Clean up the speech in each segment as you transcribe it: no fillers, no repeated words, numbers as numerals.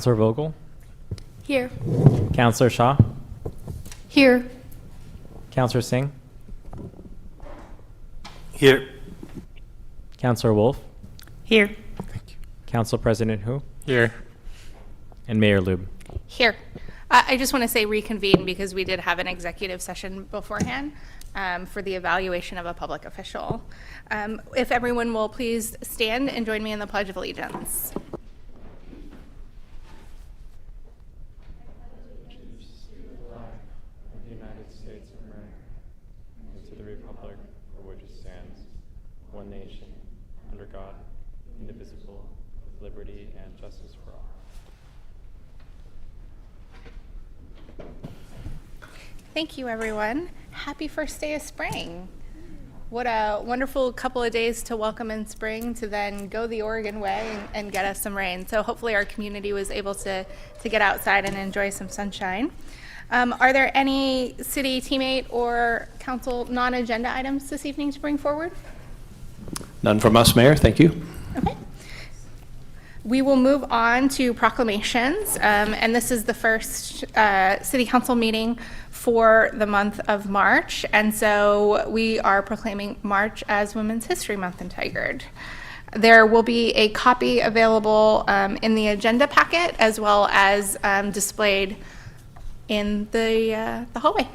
Councillor Vogel, Here. Councillor Shaw, Here. Councillor Singh, Here. Councillor Wolf, Here. Council President Hu, Here. and Mayor Lube. Here. I just want to say reconvene because we did have an executive session beforehand for the evaluation of a public official. If everyone will please stand and join me in the Pledge of Allegiance. The United States of America, and to the republic for which it stands, one nation, under God, indivisible, with liberty and justice for all. Thank you, everyone. Happy first day of spring. What a wonderful couple of days to welcome in spring, to then go the Oregon way and get us some rain. So hopefully our community was able to get outside and enjoy some sunshine. Are there any city teammate or council non-agenda items this evening to bring forward? None from us, Mayor. Thank you. Okay. We will move on to proclamations, and this is the first city council meeting for the month of March, and so we are proclaiming March as Women's History Month in Tigard. There will be a copy available in the agenda packet as well as displayed in the hallway.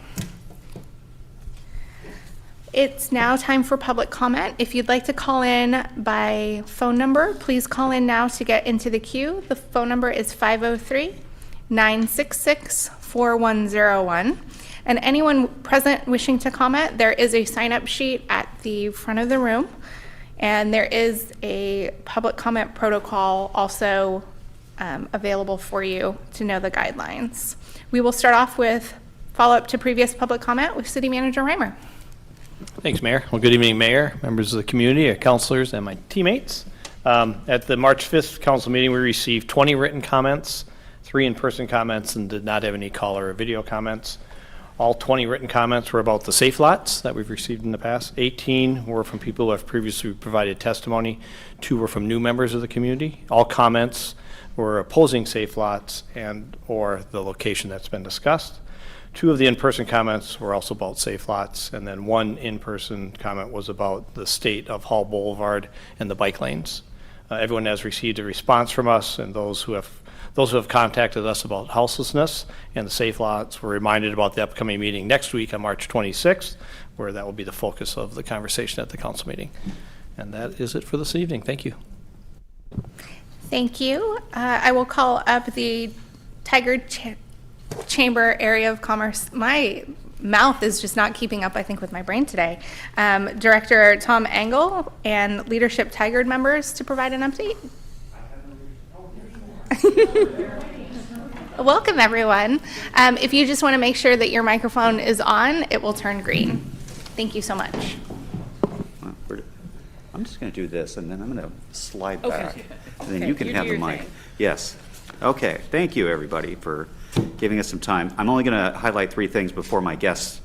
It's now time for public comment. If you'd like to call in by phone number, please call in now to get into the queue. The phone number is 503-966-4101. And anyone present wishing to comment, there is a sign-up sheet at the front of the room. And there is a public comment protocol also available for you to know the guidelines. We will start off with follow-up to previous public comment with City Manager Reimer. Thanks, Mayor. Well, good evening, Mayor, members of the community, our councilors, and my teammates. At the March 5th council meeting, we received 20 written comments, 3 in-person comments, and did not have any call or video comments. All 20 written comments were about the safe lots that we've received in the past. 18 were from people who have previously provided testimony. 2 were from new members of the community. All comments were opposing safe lots and or the location that's been discussed. 2 of the in-person comments were also about safe lots, and then 1 in-person comment was about the state of Hall Boulevard and the bike lanes. Everyone has received a response from us, and those who have contacted us about houselessness and the safe lots were reminded about the upcoming meeting next week on March 26th, where that will be the focus of the conversation at the council meeting. And that is it for this evening. Thank you. Thank you. I will call up the Tigard Chamber Area of Commerce. My mouth is just not keeping up, I think, with my brain today. Director Tom Engel and Leadership Tigard members to provide an update. Welcome, everyone. If you just want to make sure that your microphone is on, it will turn green. Thank you so much. I'm just going to do this, and then I'm going to slide back, and then Okay, you can you have do the your mic. thing. Yes. Okay. Thank you, everybody, for giving us some time. I'm only going to highlight 3 things before my guests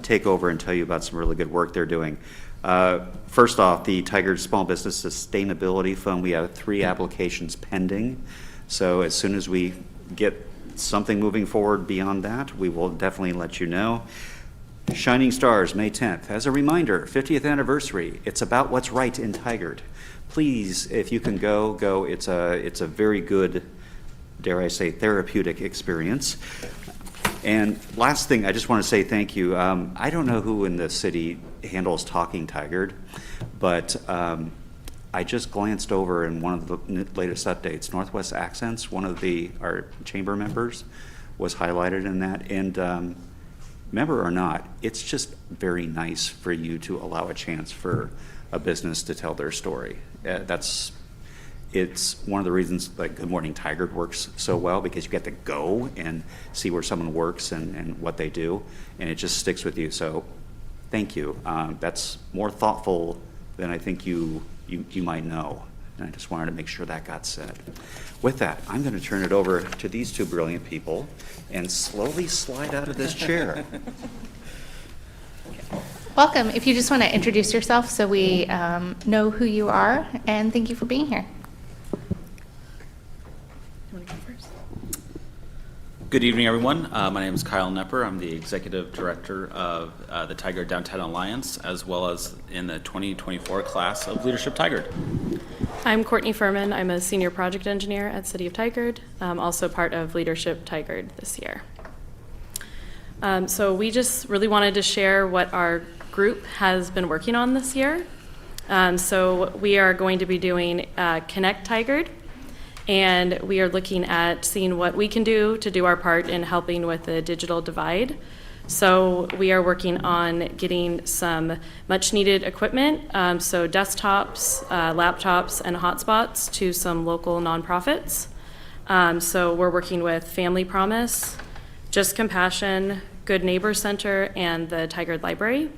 take over and tell you about some really good work they're doing. First off, the Tigard Small Business Sustainability Fund, we have 3 applications pending. So as soon as we get something moving forward beyond that, we will definitely let you know. Shining Stars, May 10th. As a reminder, 50th anniversary. It's about what's right in Tigard. Please, if you can go. It's a very good, dare I say, therapeutic experience. And last thing, I just want to say thank you. I don't know who in the city handles Talking Tigard, but I just glanced over in one of the latest updates. Northwest Accents, one of our chamber members, was highlighted in that. And member or not, it's just very nice for you to allow a chance for a business to tell their story. It's one of the reasons like Good Morning Tigard works so well, because you get to go and see where someone works and what they do, and it just sticks with you. So thank you. That's more thoughtful than I think you might know. And I just wanted to make sure that got said. With that, I'm going to turn it over to these 2 brilliant people and slowly slide out of this chair. Welcome. If you just want to introduce yourself so we know who you are, and thank you for being here. You want to go first? Good evening, everyone. My name is Kyle Nepper. I'm the Executive Director of the Tigard Downtown Alliance, as well as in the 2024 class of Leadership Tigard. I'm Courtney Furman. I'm a Senior Project Engineer at City of Tigard, also part of Leadership Tigard this year. So we just really wanted to share what our group has been working on this year. So we are going to be doing Connect Tigard, and we are looking at seeing what we can do to do our part in helping with the digital divide. So we are working on getting some much needed equipment, so desktops, laptops, and hotspots to some local nonprofits. So we're working with Family Promise, Just Compassion, Good Neighbor Center, and the Tigard Library.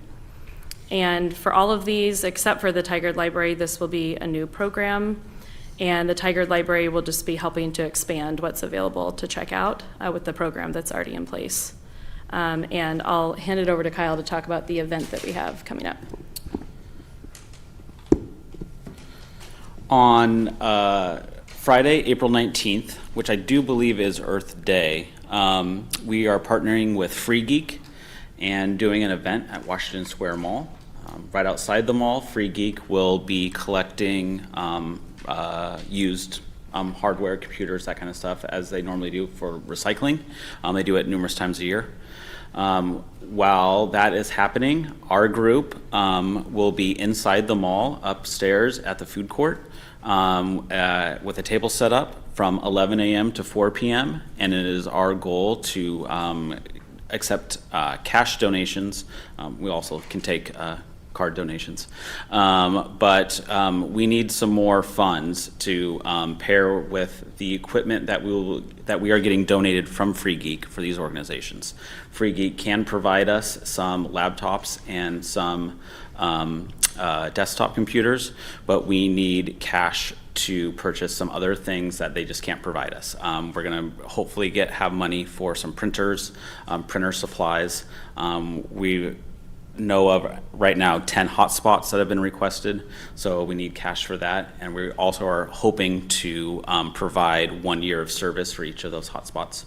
And for all of these, except for the Tigard Library, this will be a new program. And the Tigard Library will just be helping to expand what's available to check out with the program that's already in place. And I'll hand it over to Kyle to talk about the event that we have coming up. On Friday, April 19th, which I do believe is Earth Day, we are partnering with Free Geek and doing an event at Washington Square Mall. Right outside the mall, Free Geek will be collecting used hardware, computers, that kind of stuff, as they normally do for recycling. They do it numerous times a year. While that is happening, our group will be inside the mall, upstairs at the food court, with a table set up from 11 a.m. to 4 p.m. And it is our goal to accept cash donations. We also can take card donations. But we need some more funds to pair with the equipment that we are getting donated from Free Geek for these organizations. Free Geek can provide us some laptops and some desktop computers, but we need cash to purchase some other things that they just can't provide us. We're gonna hopefully have money for some printers, printer supplies. We know of right now 10 hotspots that have been requested, so we need cash for that. And we also are hoping to provide 1 year of service for each of those hotspots,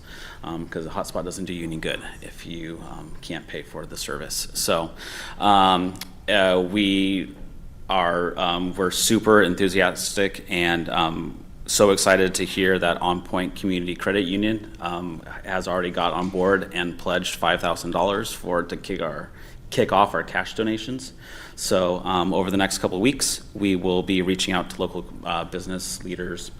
because a hotspot doesn't do you any good if you can't pay for the service. So we're super enthusiastic and so excited to hear that On Point Community Credit Union has already got on board and pledged $5,000 for it to kick off our cash donations. So over the next couple of weeks, we will be reaching out to local business leaders,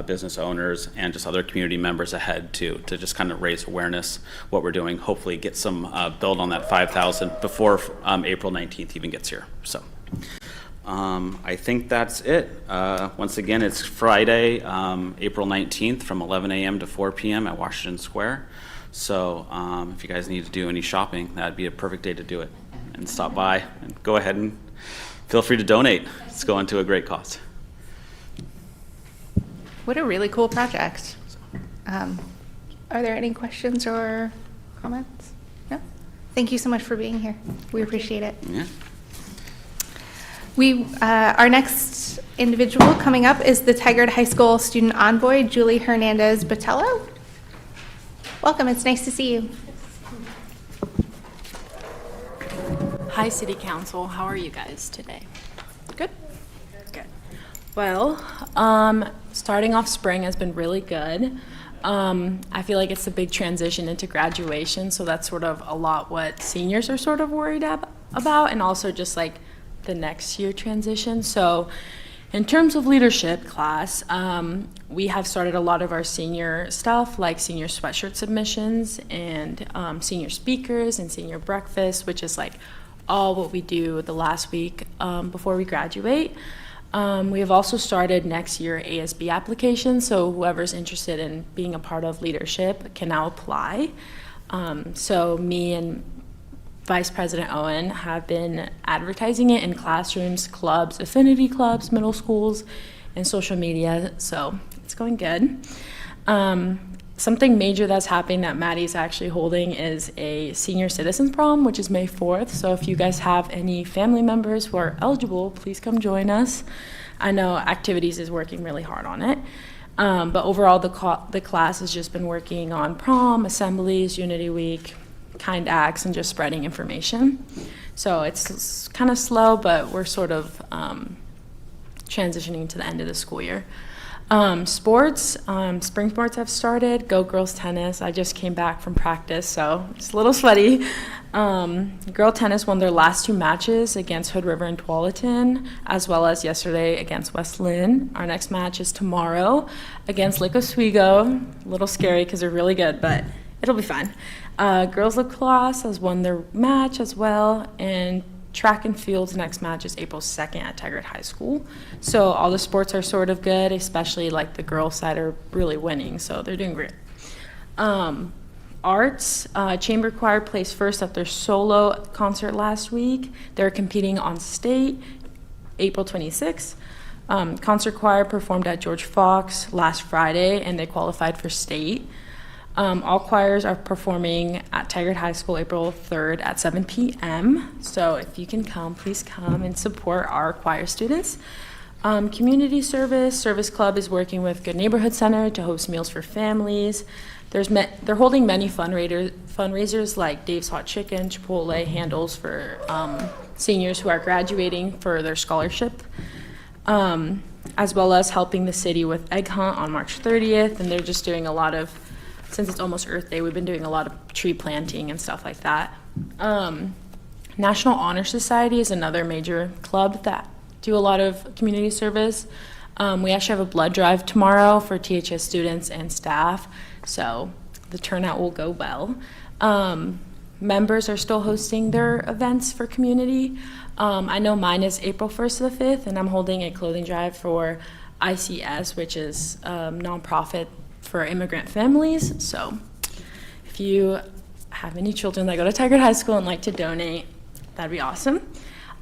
business owners, and just other community members ahead to just kind of raise awareness what we're doing, hopefully get some build on that 5,000 before April 19th even gets here. So I think that's it. Once again, it's Friday, April 19th from 11 a.m. to 4 p.m. at Washington Square. So if you guys need to do any shopping, that'd be a perfect day to do it. And stop by and go ahead and feel free to donate. It's going to a great cause. What a really cool project. Are there any questions or comments? No? Thank you so much for being here. We appreciate it. Yeah. Our next individual coming up is the Tigard High School student envoy, Julie Hernandez Botello. Welcome, it's nice to see you. Hi, City Council. How are you guys today? Good. Good. Well, starting off spring has been really good. I feel like it's a big transition into graduation, so that's sort of a lot what seniors are sort of worried about, and also just like the next year transition. So in terms of leadership class, we have started a lot of our senior stuff, like senior sweatshirt submissions and senior speakers and senior breakfast, which is like all what we do the last week before we graduate. We have also started next year ASB applications, so whoever's interested in being a part of leadership can now apply. So me and Vice President Owen have been advertising it in classrooms, clubs, affinity clubs, middle schools, and social media, so it's going good. Something major that's happening that Maddie's actually holding is a senior citizens prom, which is May 4th, so if you guys have any family members who are eligible, please come join us. I know Activities is working really hard on it. But overall, the class has just been working on prom, assemblies, Unity Week, kind acts, and just spreading information. So it's kind of slow, but we're sort of transitioning to the end of the school year. Sports, spring sports have started. Go Girls Tennis. I just came back from practice, so it's a little sweaty. Girl tennis won their last 2 matches against Hood River and Tualatin, as well as yesterday against West Lynn. Our next match is tomorrow against Lake Oswego. A little scary because they're really good, but it'll be fun. Girls lacrosse has won their match as well, and track and field's next match is April 2nd at Tigard High School. So all the sports are sort of good, especially like the girls side are really winning, so they're doing great. Arts, Chamber Choir placed first at their solo concert last week. They're competing on state, April 26th. Concert Choir performed at George Fox last Friday, and they qualified for state. All choirs are performing at Tigard High School April 3rd at 7 p.m. So if you can come, please come and support our choir students. Community Service Club is working with Good Neighborhood Center to host meals for families. They're holding many fundraisers like Dave's Hot Chicken, Chipotle handles for seniors who are graduating for their scholarship, as well as helping the city with Egg Hunt on March 30th. And they're just doing a lot of, since it's almost Earth Day, we've been doing a lot of tree planting and stuff like that. National Honor Society is another major club that do a lot of community service. We actually have a blood drive tomorrow for THS students and staff, so the turnout will go well. Members are still hosting their events for community. I know mine is April 1st to the 5th, and I'm holding a clothing drive for ICS, which is a nonprofit for immigrant families. So if you have any children that go to Tigard High School and like to donate, that'd be awesome.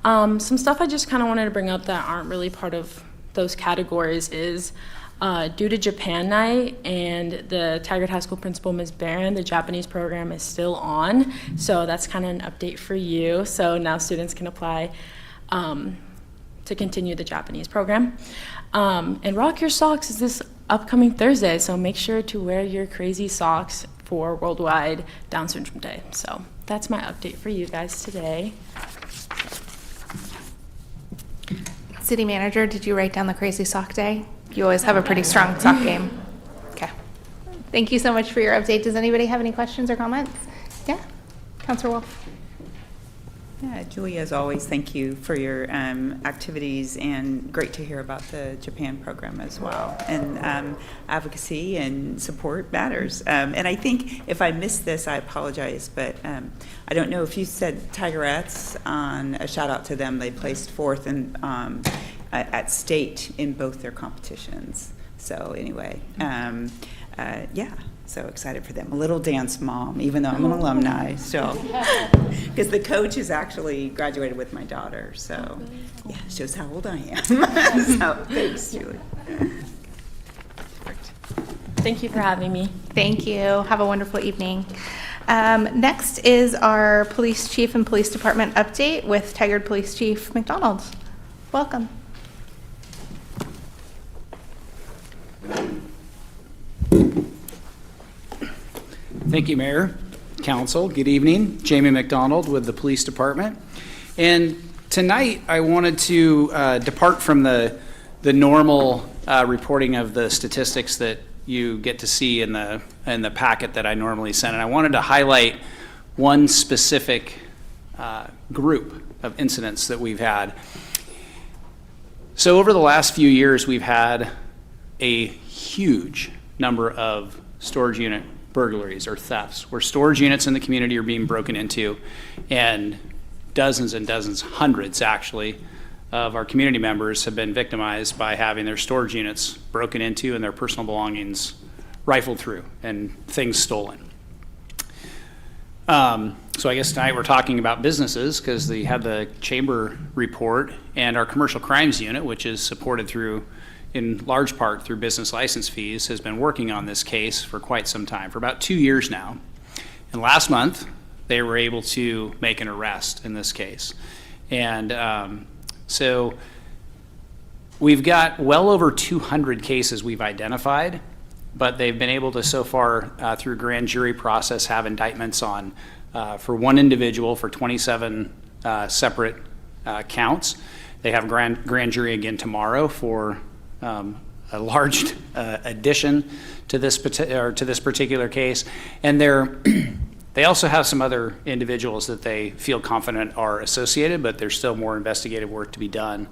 Some stuff I just kind of wanted to bring up that aren't really part of those categories is due to Japan Night and the Tigard High School principal, Ms. Barron, the Japanese program is still on. So that's kind of an update for you. So now students can apply to continue the Japanese program. And Rock Your Socks is this upcoming Thursday, so make sure to wear your crazy socks for Worldwide Down Syndrome Day. So that's my update for you guys today. City Manager, did you write down the crazy sock day? You always have a pretty strong sock game. Okay. Thank you so much for your update. Does anybody have any questions or comments? Yeah, Councilor Wolf. Yeah, Julie, as always, thank you for your activities, and great to hear about the Japan program as well. And advocacy and support matters. And I think if I missed this, I apologize, but I don't know if you said Tigerettes, on a shout out to them. They placed fourth in, at state in both their competitions. So anyway, yeah. So excited for them. A little dance mom, even though I'm an alumni still. Because the coach has actually graduated with my daughter. So yeah, shows how old I am. So thanks, Julie. Thank you for having me. Thank you. Have a wonderful evening. Next is our Police Chief and Police Department update with Tigard Police Chief McDonald. Welcome. Thank you, Mayor, Council. Good evening. Jamie McDonald with the Police Department. And tonight I wanted to depart from the normal reporting of the statistics that you get to see in the packet that I normally send. And I wanted to highlight one specific group of incidents that we've had. So over the last few years, we've had a huge number of storage unit burglaries or thefts, where storage units in the community are being broken into, and dozens and dozens, hundreds actually, of our community members have been victimized by having their storage units broken into and their personal belongings rifled through and things stolen. So I guess tonight we're talking about businesses because they had the chamber report, and our commercial crimes unit, which is supported through in large part through business license fees, has been working on this case for quite some time, for about 2 years now. And last month, they were able to make an arrest in this case. And so we've got well over 200 cases we've identified, but they've been able to so far through grand jury process have indictments on for one individual for 27 separate counts. They have grand jury again tomorrow for a large addition to this particular case, and they also have some other individuals that they feel confident are associated, but there's still more investigative work to be done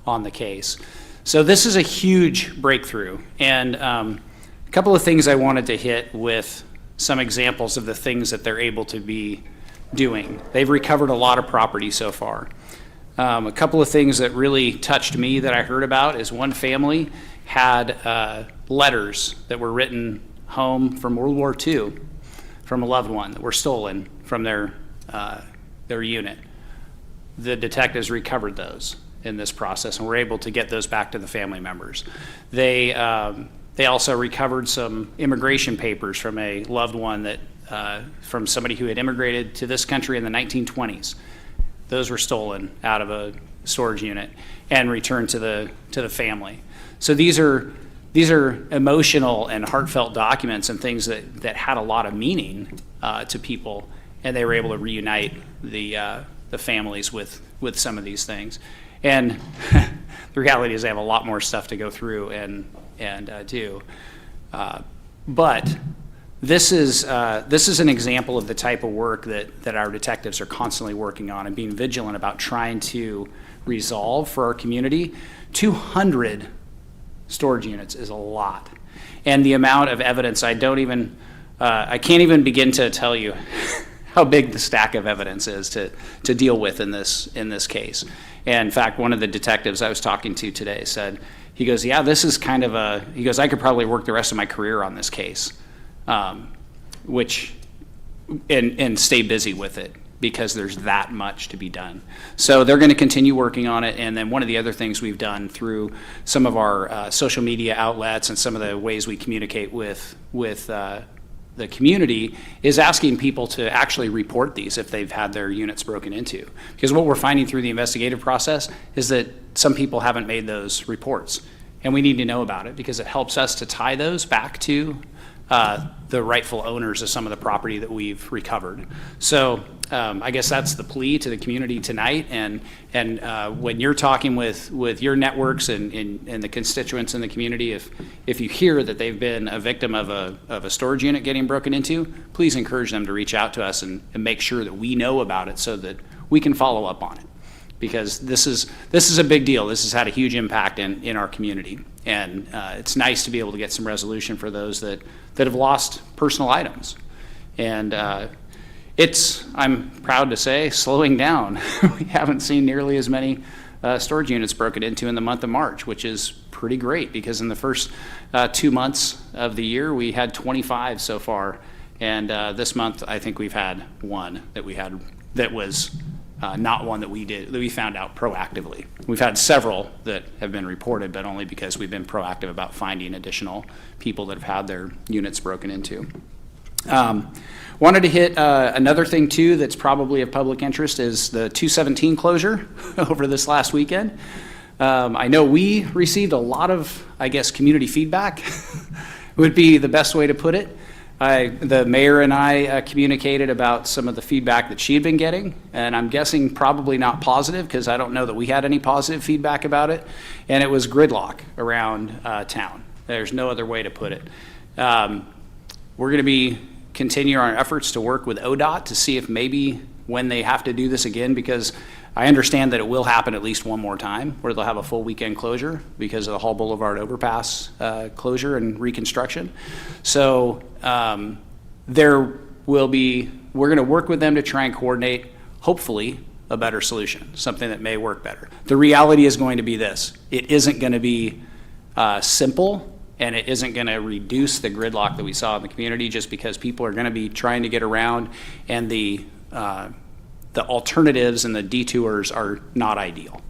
on the case. So this is a huge breakthrough, and a couple of things I wanted to hit with some examples of the things that they're able to be doing. They've recovered a lot of property so far. A couple of things that really touched me that I heard about is one family had letters that were written home from World War II from a loved one that were stolen from their unit. The detectives recovered those in this process and were able to get those back to the family members. They also recovered some immigration papers from a loved one that from somebody who had immigrated to this country in the 1920s. Those were stolen out of a storage unit and returned to the family. So these are emotional and heartfelt documents and things that had a lot of meaning to people, and they were able to reunite the families with some of these things. And the reality is they have a lot more stuff to go through and do. But this is an example of the type of work that our detectives are constantly working on and being vigilant about trying to resolve for our community. 200 storage units is a lot. And the amount of evidence, I can't even begin to tell you how big the stack of evidence is to deal with in this case. And in fact, one of the detectives I was talking to today said, he goes, yeah, this is kind of I could probably work the rest of my career on this case, and stay busy with it, because there's that much to be done. So they're going to continue working on it. And then one of the other things we've done through some of our social media outlets and some of the ways we communicate with the community is asking people to actually report these if they've had their units broken into. Because what we're finding through the investigative process is that some people haven't made those reports. And we need to know about it because it helps us to tie those back to the rightful owners of some of the property that we've recovered. So I guess that's the plea to the community tonight. And when you're talking with your networks and the constituents in the community, if you hear that they've been a victim of a storage unit getting broken into, please encourage them to reach out to us and make sure that we know about it so that we can follow up on it. Because this is a big deal. This has had a huge impact in our community. And it's nice to be able to get some resolution for those that have lost personal items. And I'm proud to say, slowing down. We haven't seen nearly as many storage units broken into in the month of March, which is pretty great because in the first 2 months of the year, we had 25 so far. And this month, I think we've had one that was not one that we found out proactively. We've had several that have been reported, but only because we've been proactive about finding additional people that have had their units broken into. Wanted to hit another thing too that's probably of public interest is the 217 closure over this last weekend. I know we received a lot of, I guess, community feedback would be the best way to put it. The mayor and I communicated about some of the feedback that she had been getting, and I'm guessing probably not positive because I don't know that we had any positive feedback about it, and it was gridlock around town. There's no other way to put it. We're going to continue our efforts to work with ODOT to see if maybe when they have to do this again, because I understand that it will happen at least one more time where they'll have a full weekend closure because of the Hall Boulevard overpass closure and reconstruction. So we're going to work with them to try and coordinate, hopefully, a better solution, something that may work better. The reality is going to be this. It isn't going to be simple, and it isn't going to reduce the gridlock that we saw in the community just because people are going to be trying to get around, and the alternatives and the detours are not ideal.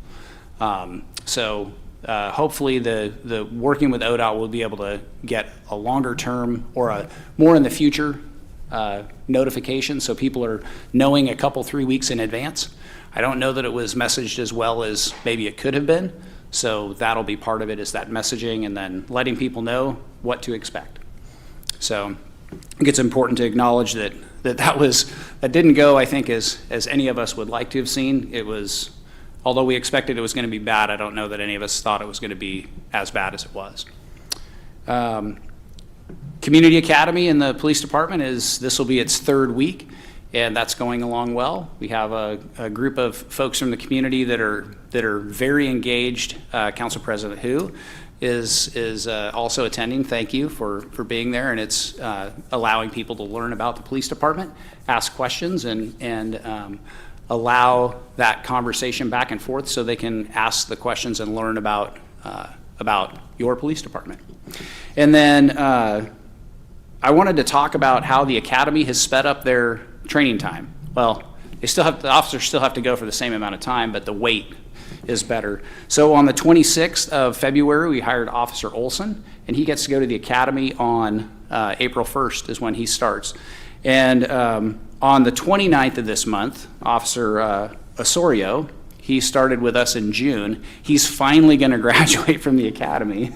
So hopefully the working with ODOT will be able to get a longer term or a more in the future notification so people are knowing a couple, 3 weeks in advance. I don't know that it was messaged as well as maybe it could have been. So that'll be part of it, is that messaging and then letting people know what to expect. So I think it's important to acknowledge that didn't go, I think, as any of us would like to have seen. It was, although we expected it was going to be bad, I don't know that any of us thought it was going to be as bad as it was. Community Academy in the police department this will be its 3rd week, and that's going along well. We have a group of folks from the community that are very engaged. Council President Hu is also attending. Thank you for being there, and it's allowing people to learn about the police department, ask questions, and allow that conversation back and forth so they can ask the questions and learn about your police department. And then I wanted to talk about how the academy has sped up their training time. Well, the officers still have to go for the same amount of time, but the wait is better. So on the 26th of February, we hired Officer Olson, and he gets to go to the academy on April 1st is when he starts. And on the 29th of this month, Officer Osorio, he started with us in June. He's finally going to graduate from the academy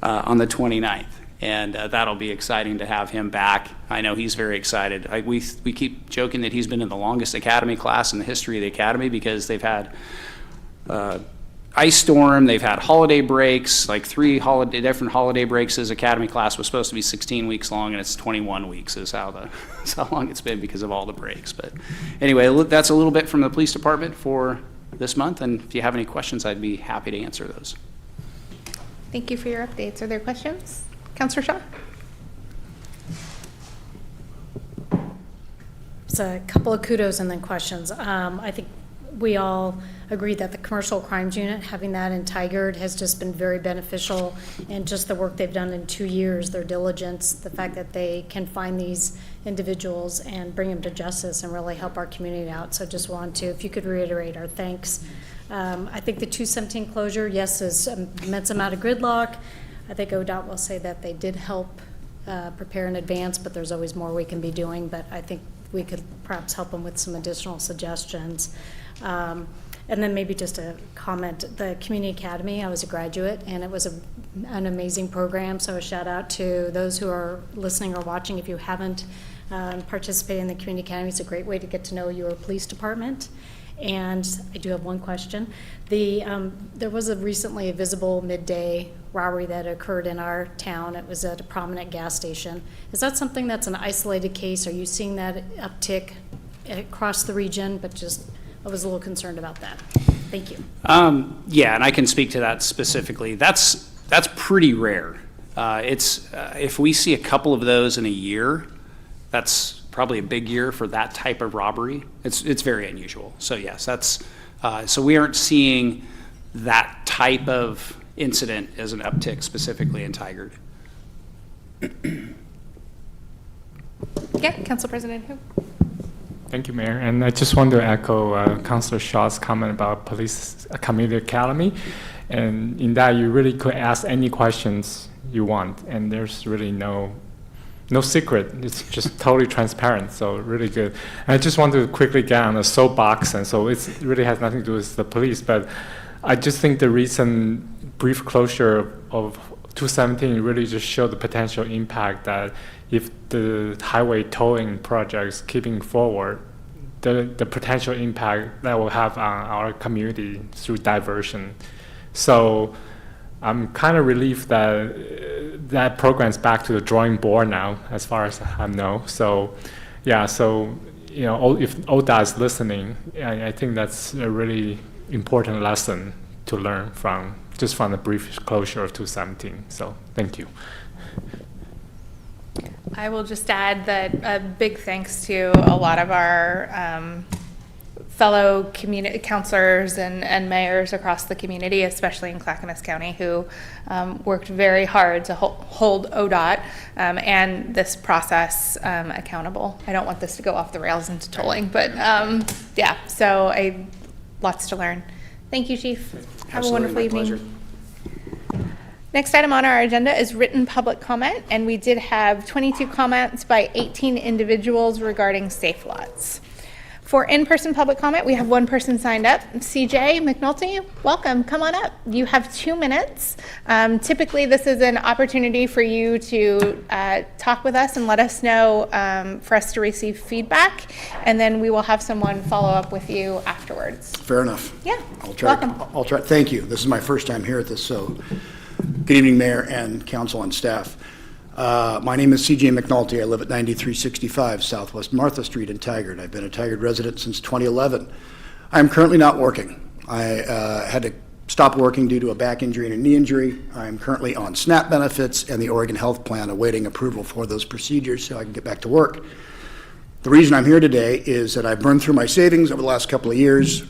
on the 29th. And that'll be exciting to have him back. I know he's very excited. We keep joking that he's been in the longest academy class in the history of the academy, because they've had ice storm, they've had holiday breaks, like 3 different holiday breaks. His academy class was supposed to be 16 weeks long, and it's 21 weeks is how long it's been because of all the breaks. But anyway, that's a little bit from the police department for this month, and if you have any questions, I'd be happy to answer those. Thank you for your updates. Are there questions? Councillor Shaw? It's a couple of kudos and then questions. I think we all agree that the commercial crimes unit, having that in Tigard, has just been very beneficial, and just the work they've done in 2 years, their diligence, the fact that they can find these individuals and bring them to justice and really help our community out. So just want to, if you could reiterate our thanks. I think the 217 closure, yes, is an immense amount of gridlock. I think ODOT will say that they did help prepare in advance, but there's always more we can be doing. But I think we could perhaps help them with some additional suggestions. And then maybe just a comment, the Community Academy, I was a graduate, and it was an amazing program. So a shout out to those who are listening or watching. If you haven't participated in the Community Academy, it's a great way to get to know your police department. And I do have one question. There was recently a visible midday robbery that occurred in our town. It was at a prominent gas station. Is that something that's an isolated case? Are you seeing that uptick across the region? But just, I was a little concerned about that. Thank you. Yeah, and I can speak to that specifically. That's pretty rare. If we see a couple of those in a year, that's probably a big year for that type of robbery. It's very unusual. So yes, so we aren't seeing that type of incident as an uptick specifically in Tigard. Yeah, Council President Hu. Thank you, Mayor. And I just want to echo Councilor Shaw's comment about Police Community Academy. And in that, you really could ask any questions you want, and there's really no secret. It's just totally transparent, so really good. And I just want to quickly get on a soapbox, and so it really has nothing to do with the police, but I just think the recent brief closure of 217 really just showed the potential impact that if the highway tolling projects keeping forward, the potential impact that will have on our community through diversion. So I'm kind of relieved that that program's back to the drawing board now, as far as I know. So, yeah, so, you know, if ODOT is listening, I think that's a really important lesson to learn from the brief closure of 217. So, thank you. I will just add that a big thanks to a lot of our fellow community councilors and mayors across the community, especially in Clackamas County, who worked very hard to hold ODOT and this process accountable. I don't want this to go off the rails into tolling, but yeah, so lots to learn. Thank you, Chief. Have a wonderful evening. Pleasure. Next item on our agenda is written public comment, and we did have 22 comments by 18 individuals regarding safe lots. For in-person public comment, we have one person signed up. CJ McNulty, welcome. Come on up. You have 2 minutes. Typically, this is an opportunity for you to talk with us and let us know, for us to receive feedback, and then we will have someone follow up with you afterwards. Fair enough. Yeah. Welcome. Welcome. I'll try. Thank you. This is my first time here at this, so good evening, Mayor and council and staff. My name is CJ McNulty. I live at 9365 Southwest Martha Street in Tigard. I've been a Tigard resident since 2011. I'm currently not working. I had to stop working due to a back injury and a knee injury. I'm currently on SNAP benefits and the Oregon Health Plan, awaiting approval for those procedures so I can get back to work. The reason I'm here today is that I've burned through my savings over the last couple of years,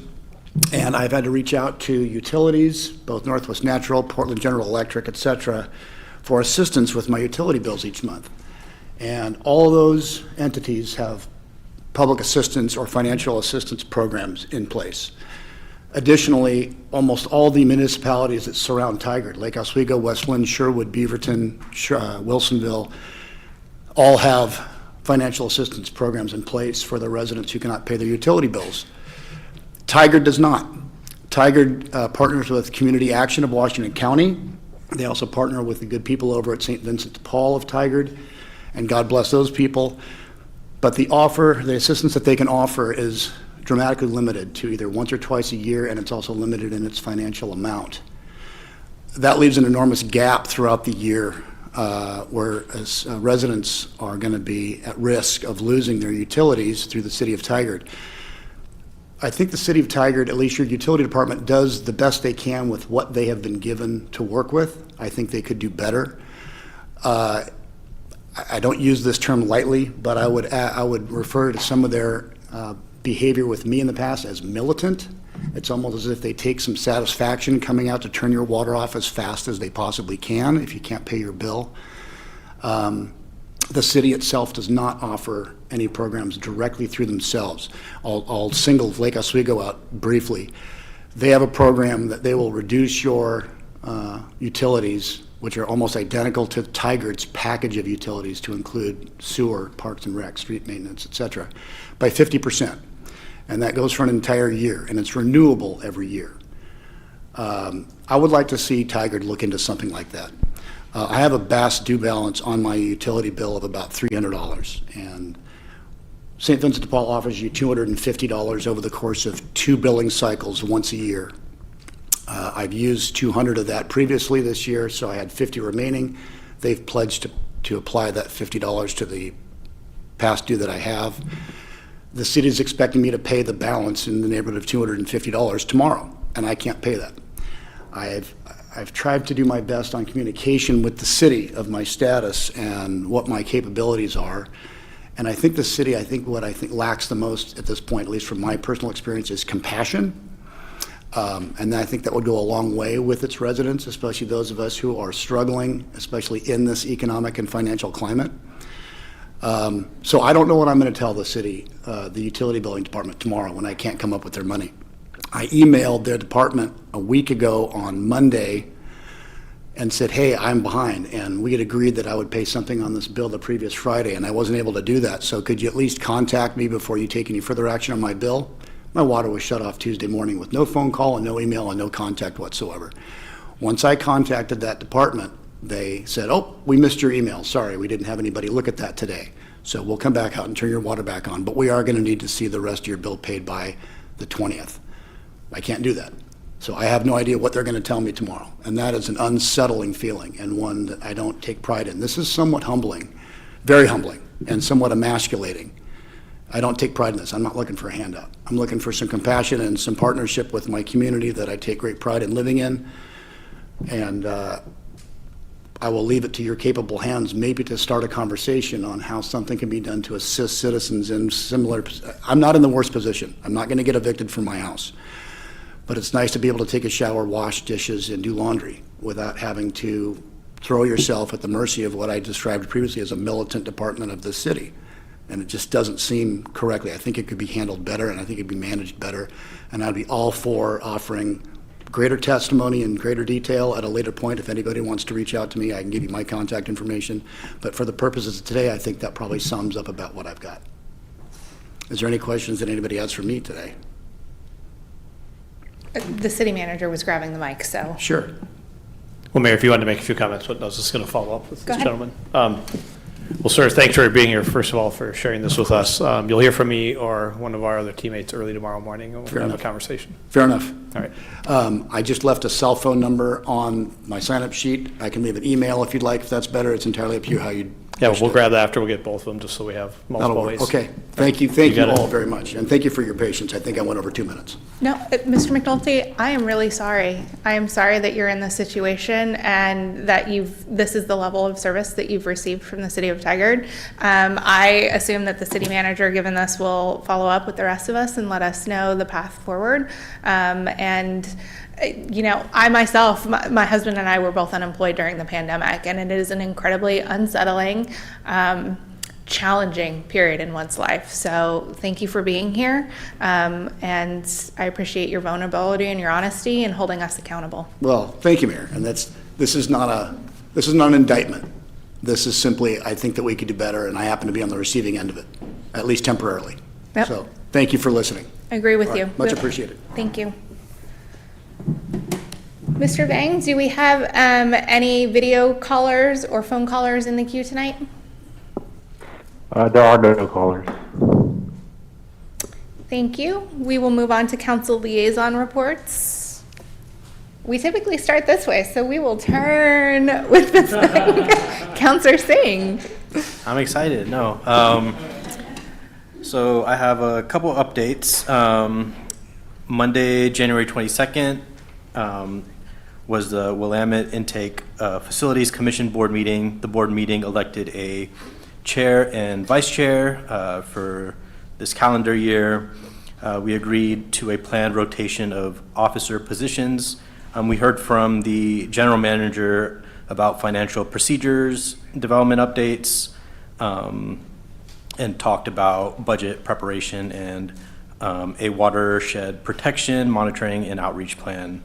and I've had to reach out to utilities, both Northwest Natural, Portland General Electric, et cetera, for assistance with my utility bills each month. And all those entities have public assistance or financial assistance programs in place. Additionally, almost all the municipalities that surround Tigard, Lake Oswego, Westland, Sherwood, Beaverton, Wilsonville, all have financial assistance programs in place for the residents who cannot pay their utility bills. Tigard does not. Tigard partners with Community Action of Washington County. They also partner with the good people over at St. Vincent de Paul of Tigard, and God bless those people. But the assistance that they can offer is dramatically limited to either once or twice a year, and it's also limited in its financial amount. That leaves an enormous gap throughout the year where residents are going to be at risk of losing their utilities through the city of Tigard. I think the city of Tigard, at least your utility department, does the best they can with what they have been given to work with. I think they could do better. I don't use this term lightly, but I would refer to some of their behavior with me in the past as militant. It's almost as if they take some satisfaction coming out to turn your water off as fast as they possibly can if you can't pay your bill. The city itself does not offer any programs directly through themselves. I'll single Lake Oswego out briefly. They have a program that they will reduce your utilities, which are almost identical to Tigard's package of utilities to include sewer, parks and rec, street maintenance, et cetera, by 50%. And that goes for an entire year, and it's renewable every year. I would like to see Tigard look into something like that. I have a BAS due balance on my utility bill of about $300, and St. Vincent de Paul offers you $250 over the course of 2 billing cycles once a year. I've used $200 of that previously this year, so I had $50 remaining. They've pledged to apply that $50 to the past due that I have. The city is expecting me to pay the balance in the neighborhood of $250 tomorrow, and I can't pay that. I've tried to do my best on communication with the city of my status and what my capabilities are. And I think the city, what I think lacks the most at this point, at least from my personal experience, is compassion. And I think that would go a long way with its residents, especially those of us who are struggling, especially in this economic and financial climate. So I don't know what I'm going to tell the city, the utility billing department tomorrow when I can't come up with their money. I emailed their department a week ago on Monday and said, hey, I'm behind, and we had agreed that I would pay something on this bill the previous Friday, and I wasn't able to do that. So could you at least contact me before you take any further action on my bill? My water was shut off Tuesday morning with no phone call and no email and no contact whatsoever. Once I contacted that department, they said, oh, we missed your email. Sorry, we didn't have anybody look at that today. So we'll come back out and turn your water back on, but we are going to need to see the rest of your bill paid by the 20th. I can't do that. So I have no idea what they're going to tell me tomorrow. And that is an unsettling feeling and one that I don't take pride in. This is somewhat humbling, very humbling, and somewhat emasculating. I don't take pride in this. I'm not looking for a handout. I'm looking for some compassion and some partnership with my community that I take great pride in living in. And I will leave it to your capable hands maybe to start a conversation on how something can be done to assist citizens in similar. I'm not in the worst position. I'm not going to get evicted from my house. But it's nice to be able to take a shower, wash dishes, and do laundry without having to throw yourself at the mercy of what I described previously as a militant department of the city. And it just doesn't seem correctly. I think it could be handled better, and I think it could be managed better. And I'd be all for offering greater testimony in greater detail at a later point. If anybody wants to reach out to me, I can give you my contact information. But for the purposes of today, I think that probably sums up about what I've got. Is there any questions that anybody has for me today? The city manager was grabbing the mic, so. Sure. Well, Mayor, if you wanted to make a few comments, I was just going to follow up with Go this ahead. gentleman. Well, sir, thanks for being here, first of all, for sharing this with us. You'll hear from me or one of our other teammates early tomorrow morning, and we'll Fair have enough. a conversation. Fair enough. All right. I just left a cell phone number on my sign-up sheet. I can leave an email if you'd like, if that's better. It's entirely up to you how you'd. Yeah, wish we'll to- grab that after we get both of them, just so we have That'll multiple work. ways. Okay. Thank you got it. all very much. And thank you for your patience. I think I went over 2 minutes. No, Mr. McNulty, I am really sorry. I am sorry that you're in this situation and that this is the level of service that you've received from the city of Tigard. I assume that the city manager, given this, will follow up with the rest of us and let us know the path forward. I myself, my husband and I were both unemployed during the pandemic, and it is an incredibly unsettling, challenging period in one's life. So thank you for being here, and I appreciate your vulnerability and your honesty and holding us accountable. Well, thank you, Mayor. And this is not an indictment. This is simply, I think that we could do better, and I happen to be on the receiving end of it, at least temporarily. Yep. So thank you for listening. I agree with All you. right. Much appreciated. Thank you. Mr. Vang, do we have any video callers or phone callers in the queue tonight? There are no callers. Thank you. We will move on to council liaison reports. We typically start this way, so we will turn with Ms. Councilor Singh. I'm excited. No. So I have a couple updates. Monday, January 22nd, was the Willamette Intake Facilities Commission Board meeting. The board meeting elected a chair and vice chair for this calendar year. We agreed to a planned rotation of officer positions. We heard from the general manager about financial procedures, development updates, and talked about budget preparation and a watershed protection, monitoring, and outreach plan.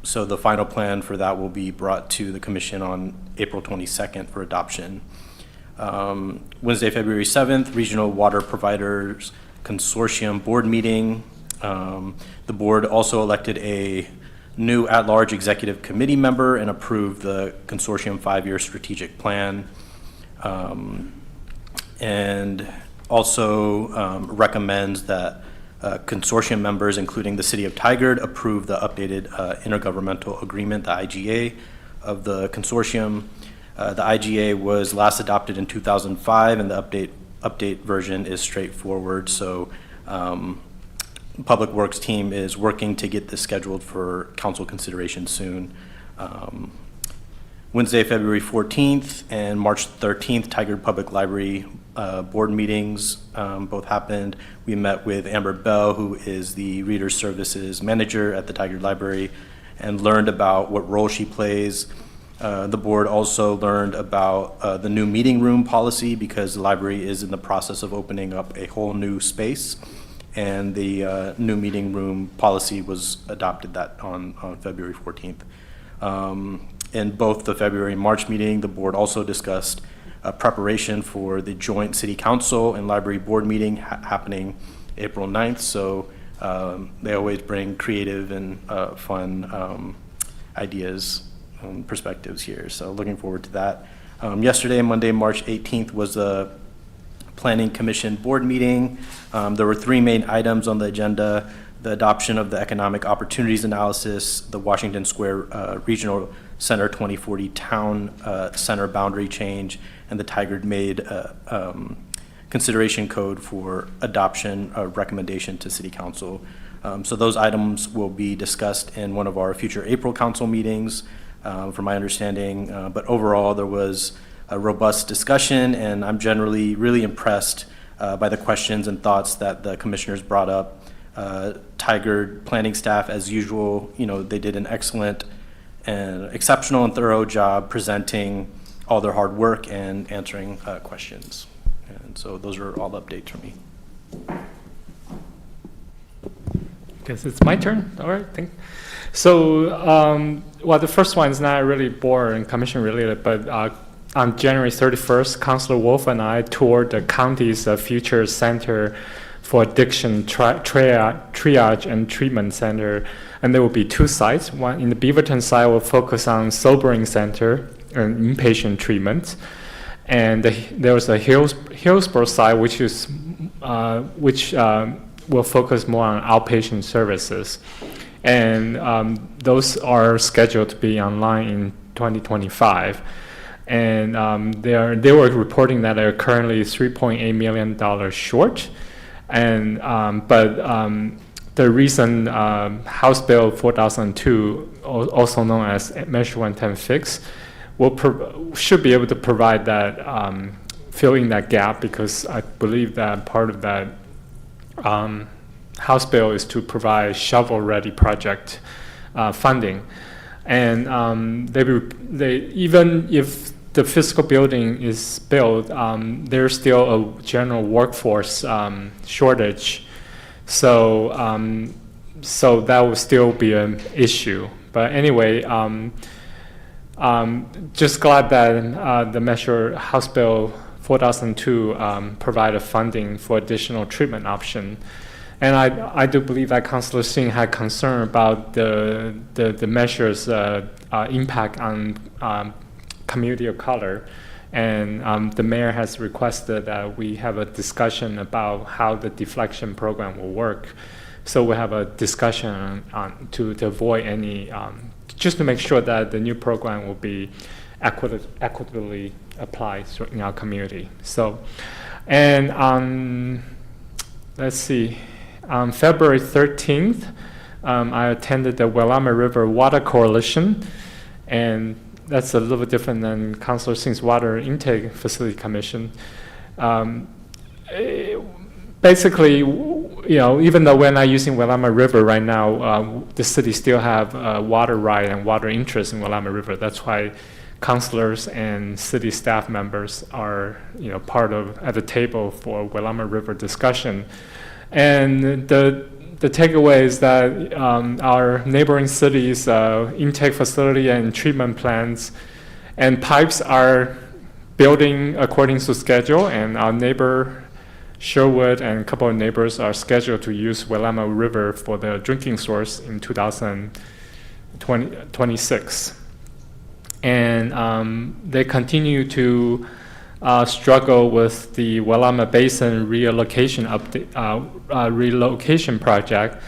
So the final plan for that will be brought to the commission on April 22nd for adoption. Wednesday, February 7th, Regional Water Providers Consortium Board meeting. The board also elected a new at-large executive committee member and approved the consortium 5-year strategic plan. And also recommends that consortium members, including the City of Tigard, approve the updated intergovernmental agreement, the IGA, of the consortium. The IGA was last adopted in 2005, and the update version is straightforward. So Public Works team is working to get this scheduled for council consideration soon. Wednesday, February 14th and March 13th, Tigard Public Library board meetings both happened. We met with Amber Bell, who is the Reader Services Manager at the Tigard Library, and learned about what role she plays. The board also learned about the new meeting room policy, because the library is in the process of opening up a whole new space, and the new meeting room policy was adopted on February 14th. In both the February and March meeting, the board also discussed preparation for the joint city council and library board meeting happening April 9th. So they always bring creative and fun ideas and perspectives here. So looking forward to that. Yesterday, Monday, March 18th, was a Planning Commission board meeting. There were 3 main items on the agenda: the adoption of the economic opportunities analysis, the Washington Square Regional Center 2040 Town Center boundary change, and the Tigard made consideration code for adoption recommendation to City Council. So those items will be discussed in one of our future April council meetings, from my understanding. But overall, there was a robust discussion, and I'm generally really impressed by the questions and thoughts that the commissioners brought up. Tigard planning staff, as usual, they did an excellent and exceptional and thorough job presenting all their hard work and answering questions. And so those are all the updates from me. Guess it's my turn. All right, well, the first one is not really board and commission related, but on January 31st, Councilor Wolf and I toured the county's future center for addiction triage and treatment center, and there will be 2 sites. One in the Beaverton side will focus on sobering center and inpatient treatment, and there was a Hillsborough side which will focus more on outpatient services, and those are scheduled to be online in 2025. And they were reporting that they're currently $3.8 million short. And the recent House Bill 4002, also known as Measure 110 fix, should be able to provide that, fill in that gap, because I believe that part of that House bill is to provide shovel-ready project funding. And even if the physical building is built, there's still a general workforce shortage. So that will still be an issue. But anyway, just glad that the measure House Bill 4002 provided funding for additional treatment option. And I do believe that Councilor Singh had concern about the measures' impact on community of color, and the mayor has requested that we have a discussion about how the deflection program will work. So we have a discussion to avoid any, just to make sure that the new program will be equitably applied in our community. So, and let's see, on February 13th, I attended the Willamette River Water Coalition, and that's a little bit different than Councilor Singh's Water Intake Facility Commission. Basically, even though we're not using Willamette River right now, the city still have water right and water interest in Willamette River. That's why councilors and city staff members are, part of at the table for Willamette River discussion. And the takeaway is that our neighboring cities' intake facility and treatment plants and pipes are building according to schedule, and our neighbor Sherwood and a couple of neighbors are scheduled to use Willamette River for their drinking source in 2026. And they continue to struggle with the Willamette Basin relocation project.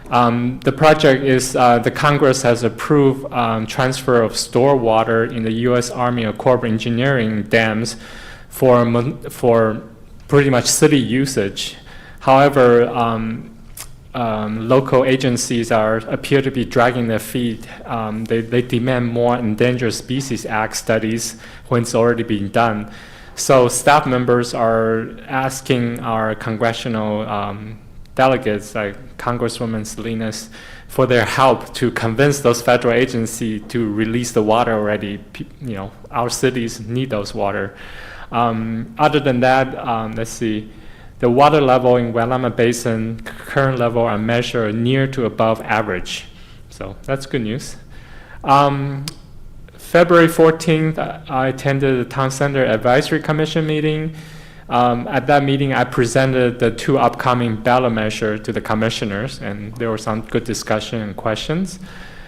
The project is the Congress has approved transfer of stored water in the U.S. Army Corps of Engineering dams for pretty much city usage. However, local agencies appear to be dragging their feet. They demand more Endangered Species Act studies when it's already been done. So staff members are asking our congressional delegates, like Congresswoman Salinas, for their help to convince those federal agencies to release the water already. Our cities need those water. Other than that, let's see, the water level in Willamette Basin, current level are measured near to above average. So that's good news. February 14th, I attended the Town Center Advisory Commission meeting. At that meeting, I presented the 2 upcoming ballot measures to the commissioners, and there was some good discussion and questions.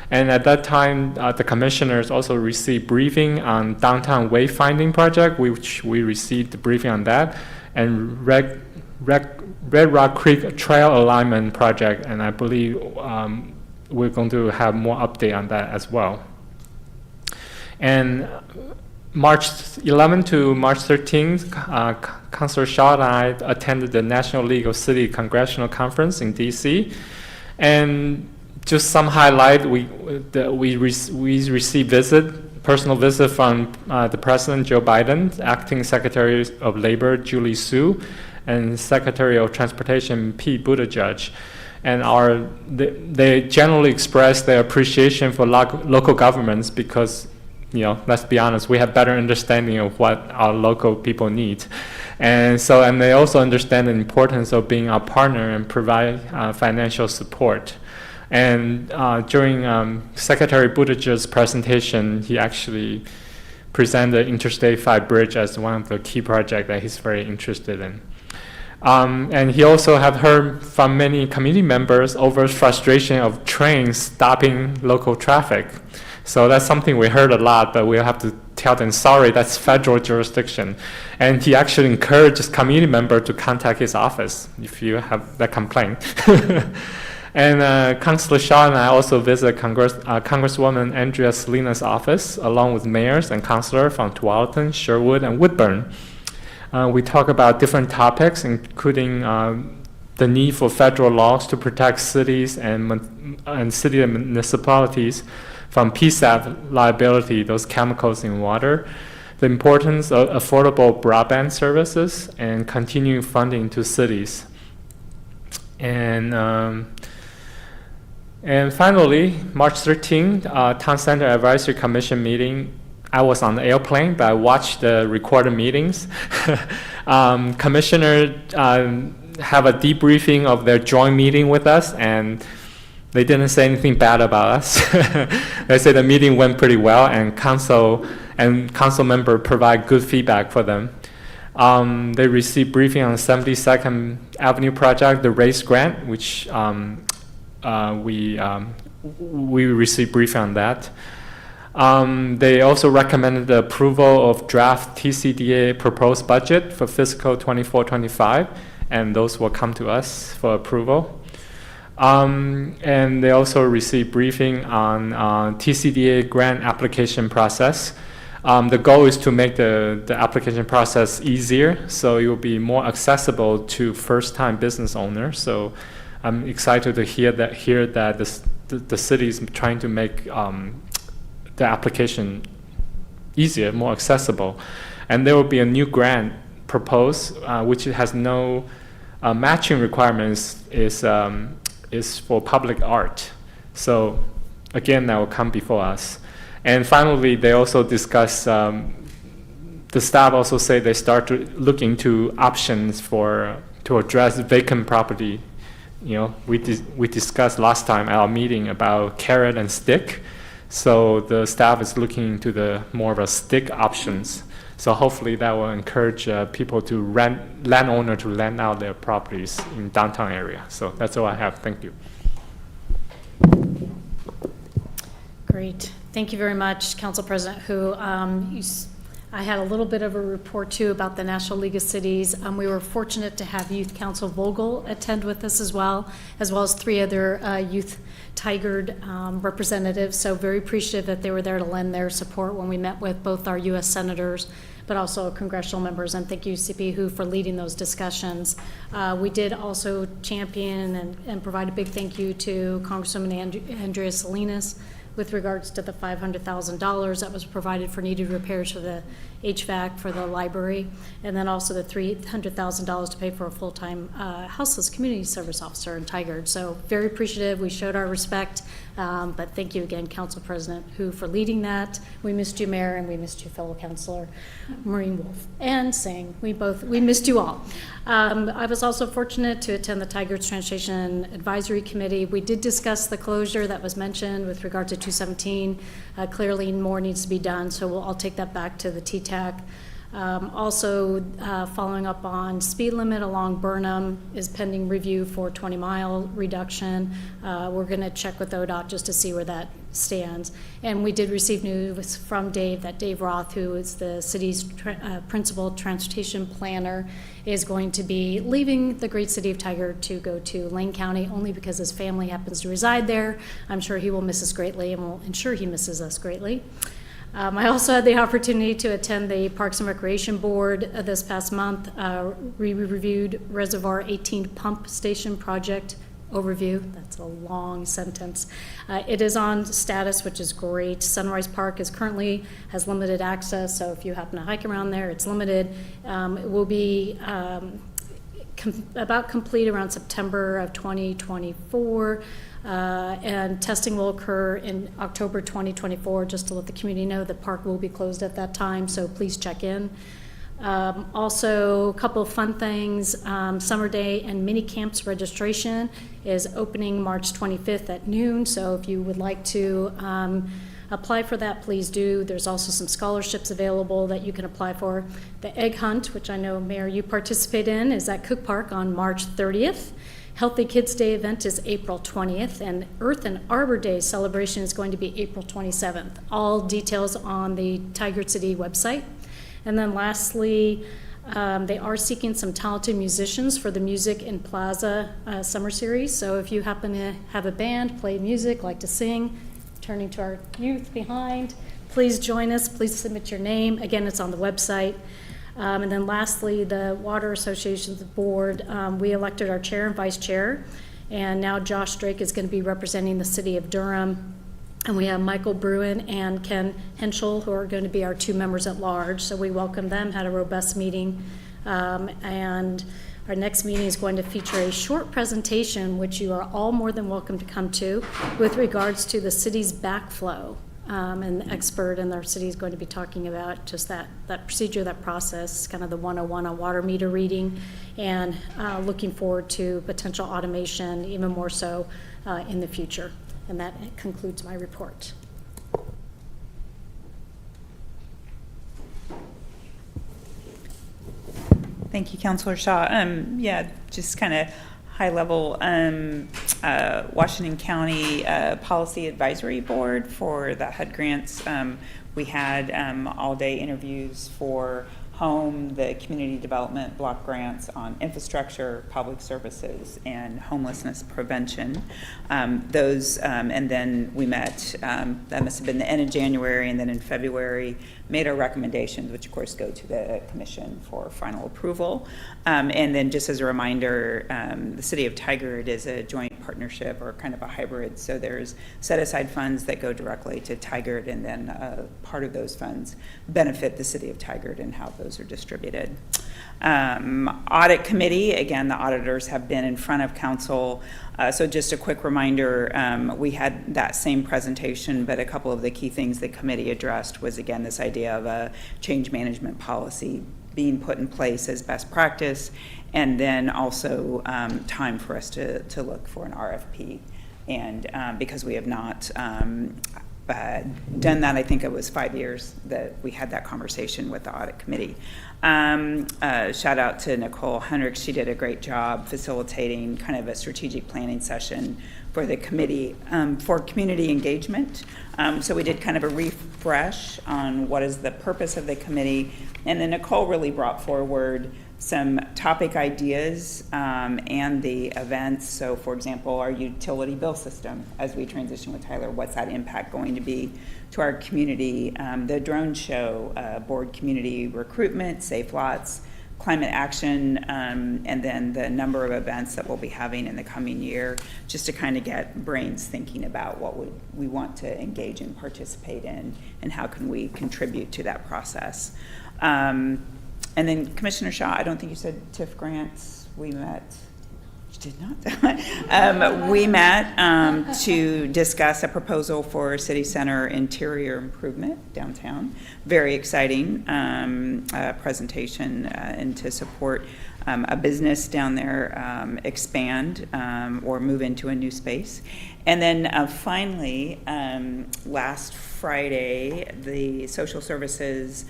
And at that time, the commissioners also received briefing on downtown wayfinding project, which we received the briefing on that, and Red Rock Creek Trail Alignment project, and I believe we're going to have more update on that as well. And March 11th to March 13th, Councilor Shaw and I attended the National League of City Congressional Conference in D.C. And just some highlight, we received personal visit from the President Joe Biden, Acting Secretary of Labor Julie Su, and Secretary of Transportation Pete Buttigieg. And they generally expressed their appreciation for local governments because, let's be honest, we have better understanding of what our local people need. And they also understand the importance of being our partner and provide financial support. And during Secretary Buttigieg's presentation, he actually present the Interstate 5 bridge as one of the key projects that he's very interested in. And he also have heard from many community members over frustration of trains stopping local traffic. So that's something we heard a lot, but we'll have to tell them, sorry, that's federal jurisdiction. And he actually encourages community members to contact his office if you have that complaint. And Councilor Shaw and I also visit Congresswoman Andrea Salinas' office, along with mayors and councilors from Tualatin, Sherwood, and Woodburn. We talk about different topics, including the need for federal laws to protect cities and city and municipalities from PSAP liability, those chemicals in water, the importance of affordable broadband services, and continuing funding to cities. And finally, March 13th, Town Center Advisory Commission meeting. I was on the airplane, but I watched the recorded meetings. Commissioner have a debriefing of their joint meeting with us, and they didn't say anything bad about us. They said the meeting went pretty well, and council member provide good feedback for them. They received briefing on the 72nd Avenue project, the RACE grant, which we received briefing on that. They also recommended the approval of draft TCDA proposed budget for fiscal 24-25, and those will come to us for approval. And they also received briefing on TCDA grant application process. The goal is to make the application process easier, so it will be more accessible to first-time business owners. So I'm excited to hear that the city is trying to make the application easier, more accessible. And there will be a new grant proposed, which has no matching requirements, is for public art. So again, that will come before us. And finally, they also discuss, the staff also say they start to look into options to address vacant property. You know, we discussed last time at our meeting about carrot and stick. So the staff is looking into the more of a stick options. So hopefully that will encourage people to landowner to rent out their properties in downtown area. So that's all I have. Thank you. Great. Thank you very much, Council President Hu. I had a little bit of a report too about the National League of Cities. We were fortunate to have Youth Council Vogel attend with us as well as 3 other Youth Tigard representatives. So very appreciative that they were there to lend their support when we met with both our U.S. senators, but also congressional members. And thank you, CP Hu, for leading those discussions. We did also champion and provide a big thank you to Congresswoman Andrea Salinas with regards to the $500,000 that was provided for needed repairs for the HVAC for the library, and then also the $300,000 to pay for a full-time houseless community service officer in Tigard. So very appreciative. We showed our respect, but thank you again, Council President Hu, for leading that. We missed you, Mayor, and we missed you, fellow Councilor Maureen Wolf, and Singh. We missed you all. I was also fortunate to attend the Tigard Transportation Advisory Committee. We did discuss the closure that was mentioned with regard to 217. Clearly more needs to be done, so I'll take that back to the TTAC. Also, following up on speed limit along Burnham is pending review for 20-mile reduction. We're going to check with ODOT just to see where that stands. And we did receive news from Dave that Dave Roth, who is the city's principal transportation planner, is going to be leaving the great city of Tigard to go to Lane County only because his family happens to reside there. I'm sure he will miss us greatly, and we'll ensure he misses us greatly. I also had the opportunity to attend the Parks and Recreation Board this past month. We reviewed Reservoir 18 Pump Station Project overview. That's a long sentence. It is on status, which is great. Sunrise Park currently has limited access, so if you happen to hike around there, it's limited. It will be about complete around September of 2024. And testing will occur in October 2024, just to let the community know the park will be closed at that time, so please check in. Also, a couple of fun things. Summer Day and mini camps registration is opening March 25th at noon, so if you would like to apply for that, please do. There's also some scholarships available that you can apply for. The Egg Hunt, which I know, Mayor, you participate in, is at Cook Park on March 30th. Healthy Kids Day event is April 20th, and Earth and Arbor Day celebration is going to be April 27th. All details on the Tigard City website. And then lastly, they are seeking some talented musicians for the Music in Plaza Summer Series. So if you happen to have a band, play music, like to sing, turning to our youth behind, please join us. Please submit your name. Again, it's on the website. And then lastly, the Water Association's board, we elected our chair and vice chair, and now Josh Drake is going to be representing the city of Durham. And we have Michael Bruin and Ken Henschel, who are going to be our 2 members at large. So we welcome them, had a robust meeting. And our next meeting is going to feature a short presentation, which you are all more than welcome to come to, with regards to the city's backflow. And the expert in our city is going to be talking about just that procedure, that process, kind of the 101 on water meter reading, and looking forward to potential automation, even more so in the future. And that concludes my report. Thank you, Councilor Shaw. Yeah, just kind of high level, Washington County Policy Advisory Board for the HUD grants. We had all day interviews for home, the community development block grants on infrastructure, public services, and homelessness prevention. And then we met, that must have been the end of January, and then in February, made our recommendations, which of course go to the commission for final approval. And then just as a reminder, the city of Tigard is a joint partnership or kind of a hybrid. So there's set aside funds that go directly to Tigard, and then part of those funds benefit the city of Tigard and how those are distributed. Audit committee, again, the auditors have been in front of council. So just a quick reminder, we had that same presentation, but a couple of the key things the committee addressed was, again, this idea of a change management policy being put in place as best practice, and then also time for us to look for an RFP. And because we have not done that, I think it was 5 years that we had that conversation with the audit committee. Shout out to Nicole Hendricks. She did a great job facilitating kind of a strategic planning session for the committee for community engagement. So we did kind of a refresh on what is the purpose of the committee. And then Nicole really brought forward some topic ideas and the events. So for example, our utility bill system, as we transition with Tyler, what's that impact going to be to our community? The drone show, board community recruitment, safe lots, climate action, and then the number of events that we'll be having in the coming year, just to kind of get brains thinking about what we want to engage and participate in, and how can we contribute to that process. And then Commissioner Shaw, I don't think you said TIF grants. We met. You did not. We met to discuss a proposal for city center interior improvement downtown. Very exciting presentation, and to support a business down there expand or move into a new space. And then finally, last Friday, the social services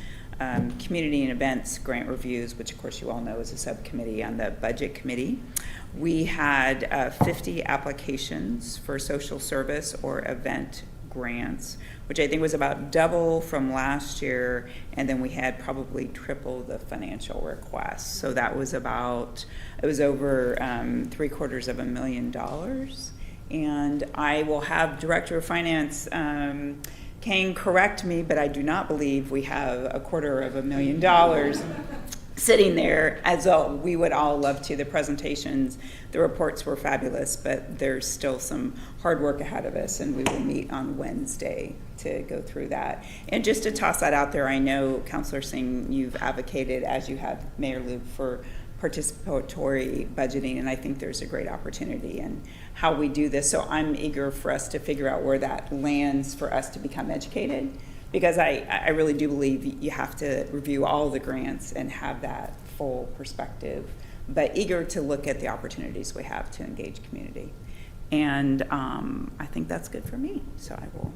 community and events grant reviews, which of course you all know is a subcommittee on the budget committee. We had 50 applications for social service or event grants, which I think was about double from last year, and then we had probably triple the financial requests. So that was about, it was over $750,000. And I will have Director of Finance Kane correct me, but I do not believe we have $250,000 sitting there, as we would all love to. The presentations, the reports were fabulous, but there's still some hard work ahead of us, and we will meet on Wednesday to go through that. And just to toss that out there, I know, Councilor Singh, you've advocated, as you have Mayor Luke, for participatory budgeting, and I think there's a great opportunity in how we do this. So I'm eager for us to figure out where that lands for us to become educated, because I really do believe you have to review all the grants and have that full perspective, but eager to look at the opportunities we have to engage community. And I think that's good for me, so I will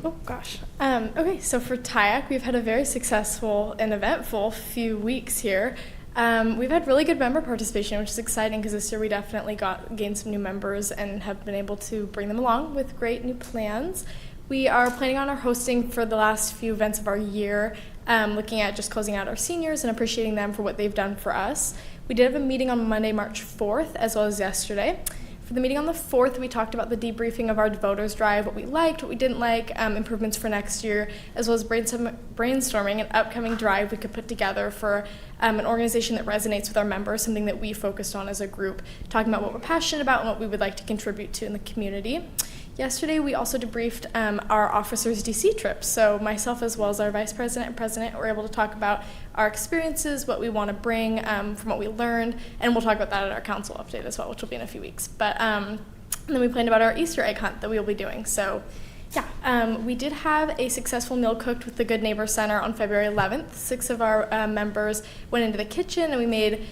Oh, gosh. Okay, so for TIAC, we've had a very successful and eventful few weeks here. We've had really good member participation, which is exciting because this year we definitely gained some new members and have been able to bring them along with great new plans. We are planning on our hosting for the last few events of our year, looking at just closing out our seniors and appreciating them for what they've done for us. We did have a meeting on Monday, March 4th, as well as yesterday. For the meeting on the 4th, we talked about the debriefing of our voters drive, what we liked, what we didn't like, improvements for next year, as well as brainstorming an upcoming drive we could put together for an organization that resonates with our members, something that we focused on as a group, talking about what we're passionate about and what we would like to contribute to in the community. Yesterday, we also debriefed our officers' DC trips. So myself, as well as our vice president and president, were able to talk about our experiences, what we want to bring from what we learned, and we'll talk about that at our council update as well, which will be in a few weeks. But and then we planned about our Easter egg hunt that we will be doing. So yeah, we did have a successful meal cooked with the Good Neighbor Center on February 11th. 6 of our members went into the kitchen and we made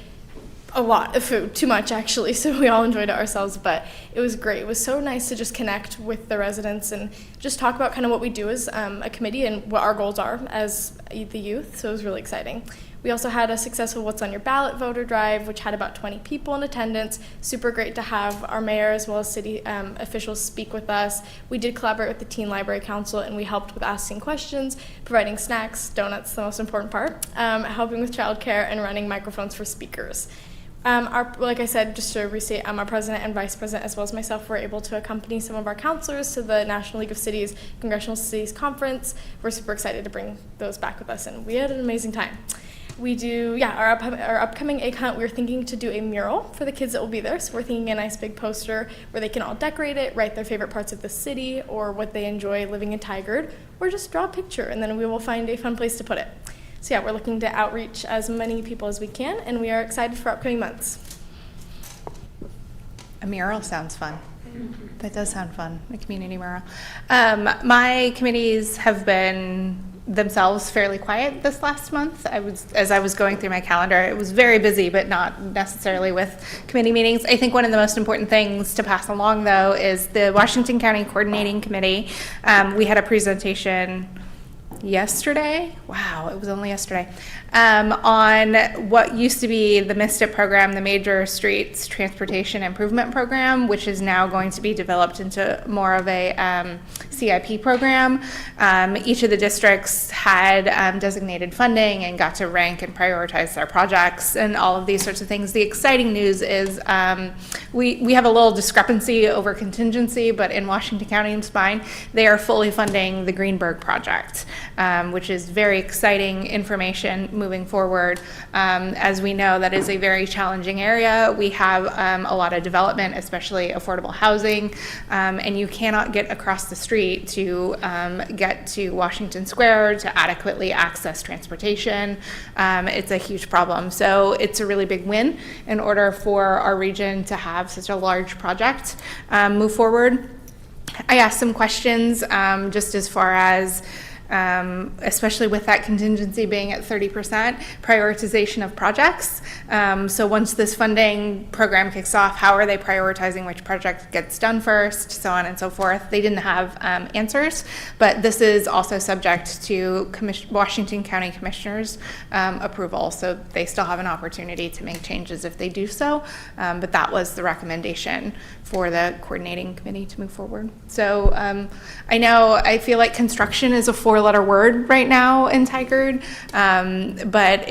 a lot of food, too much actually, so we all enjoyed it ourselves, but it was great. It was so nice to just connect with the residents and just talk about kind of what we do as a committee and what our goals are as the youth, so it was really exciting. We also had a successful What's on Your Ballot voter drive, which had about 20 people in attendance. Super great to have our mayor as well as city officials speak with us. We did collaborate with the Teen Library Council, and we helped with asking questions, providing snacks, donuts, the most important part, helping with childcare, and running microphones for speakers. Like I said, just to restate, our president and vice president, as well as myself, were able to accompany some of our counselors to the National League of Cities Congressional Cities Conference. We're super excited to bring those back with us, and we had an amazing time. We do, our upcoming egg hunt, we're thinking to do a mural for the kids that will be there. So we're thinking a nice big poster where they can all decorate it, write their favorite parts of the city or what they enjoy living in Tigard, or just draw a picture, and then we will find a fun place to put it. So yeah, we're looking to outreach as many people as we can, and we are excited for upcoming months. A mural sounds fun. That does sound fun, a community mural. My committees have been themselves fairly quiet this last month. As I was going through my calendar, it was very busy, but not necessarily with committee meetings. I think one of the most important things to pass along, though, is the Washington County Coordinating Committee. We had a presentation yesterday. Wow, it was only yesterday. On what used to be the MISTIP program, the Major Streets Transportation Improvement Program, which is now going to be developed into more of a CIP program. Each of the districts had designated funding and got to rank and prioritize their projects and all of these sorts of things. The exciting news is we have a little discrepancy over contingency, but in Washington County and Spine, they are fully funding the Greenberg project, which is very exciting information moving forward. As we know, that is a very challenging area. We have a lot of development, especially affordable housing, and you cannot get across the street to get to Washington Square to adequately access transportation. It's a huge problem. So it's a really big win in order for our region to have such a large project move forward. I asked some questions just as far as especially with that contingency being at 30%, prioritization of projects. So once this funding program kicks off, how are they prioritizing which project gets done first, so on and so forth. They didn't have answers, but this is also subject to Washington County Commissioners' approval, so they still have an opportunity to make changes if they do so, but that was the recommendation for the coordinating committee to move forward. So I feel like construction is a four-letter word right now in Tigard, but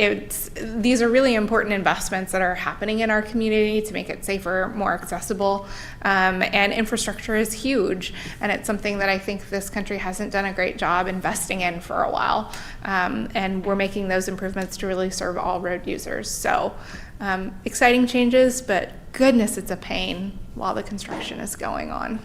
these are really important investments that are happening in our community to make it safer, more accessible, and infrastructure is huge, and it's something that I think this country hasn't done a great job investing in for a while, and we're making those improvements to really serve all road users. So exciting changes, but goodness, it's a pain while the construction is going on.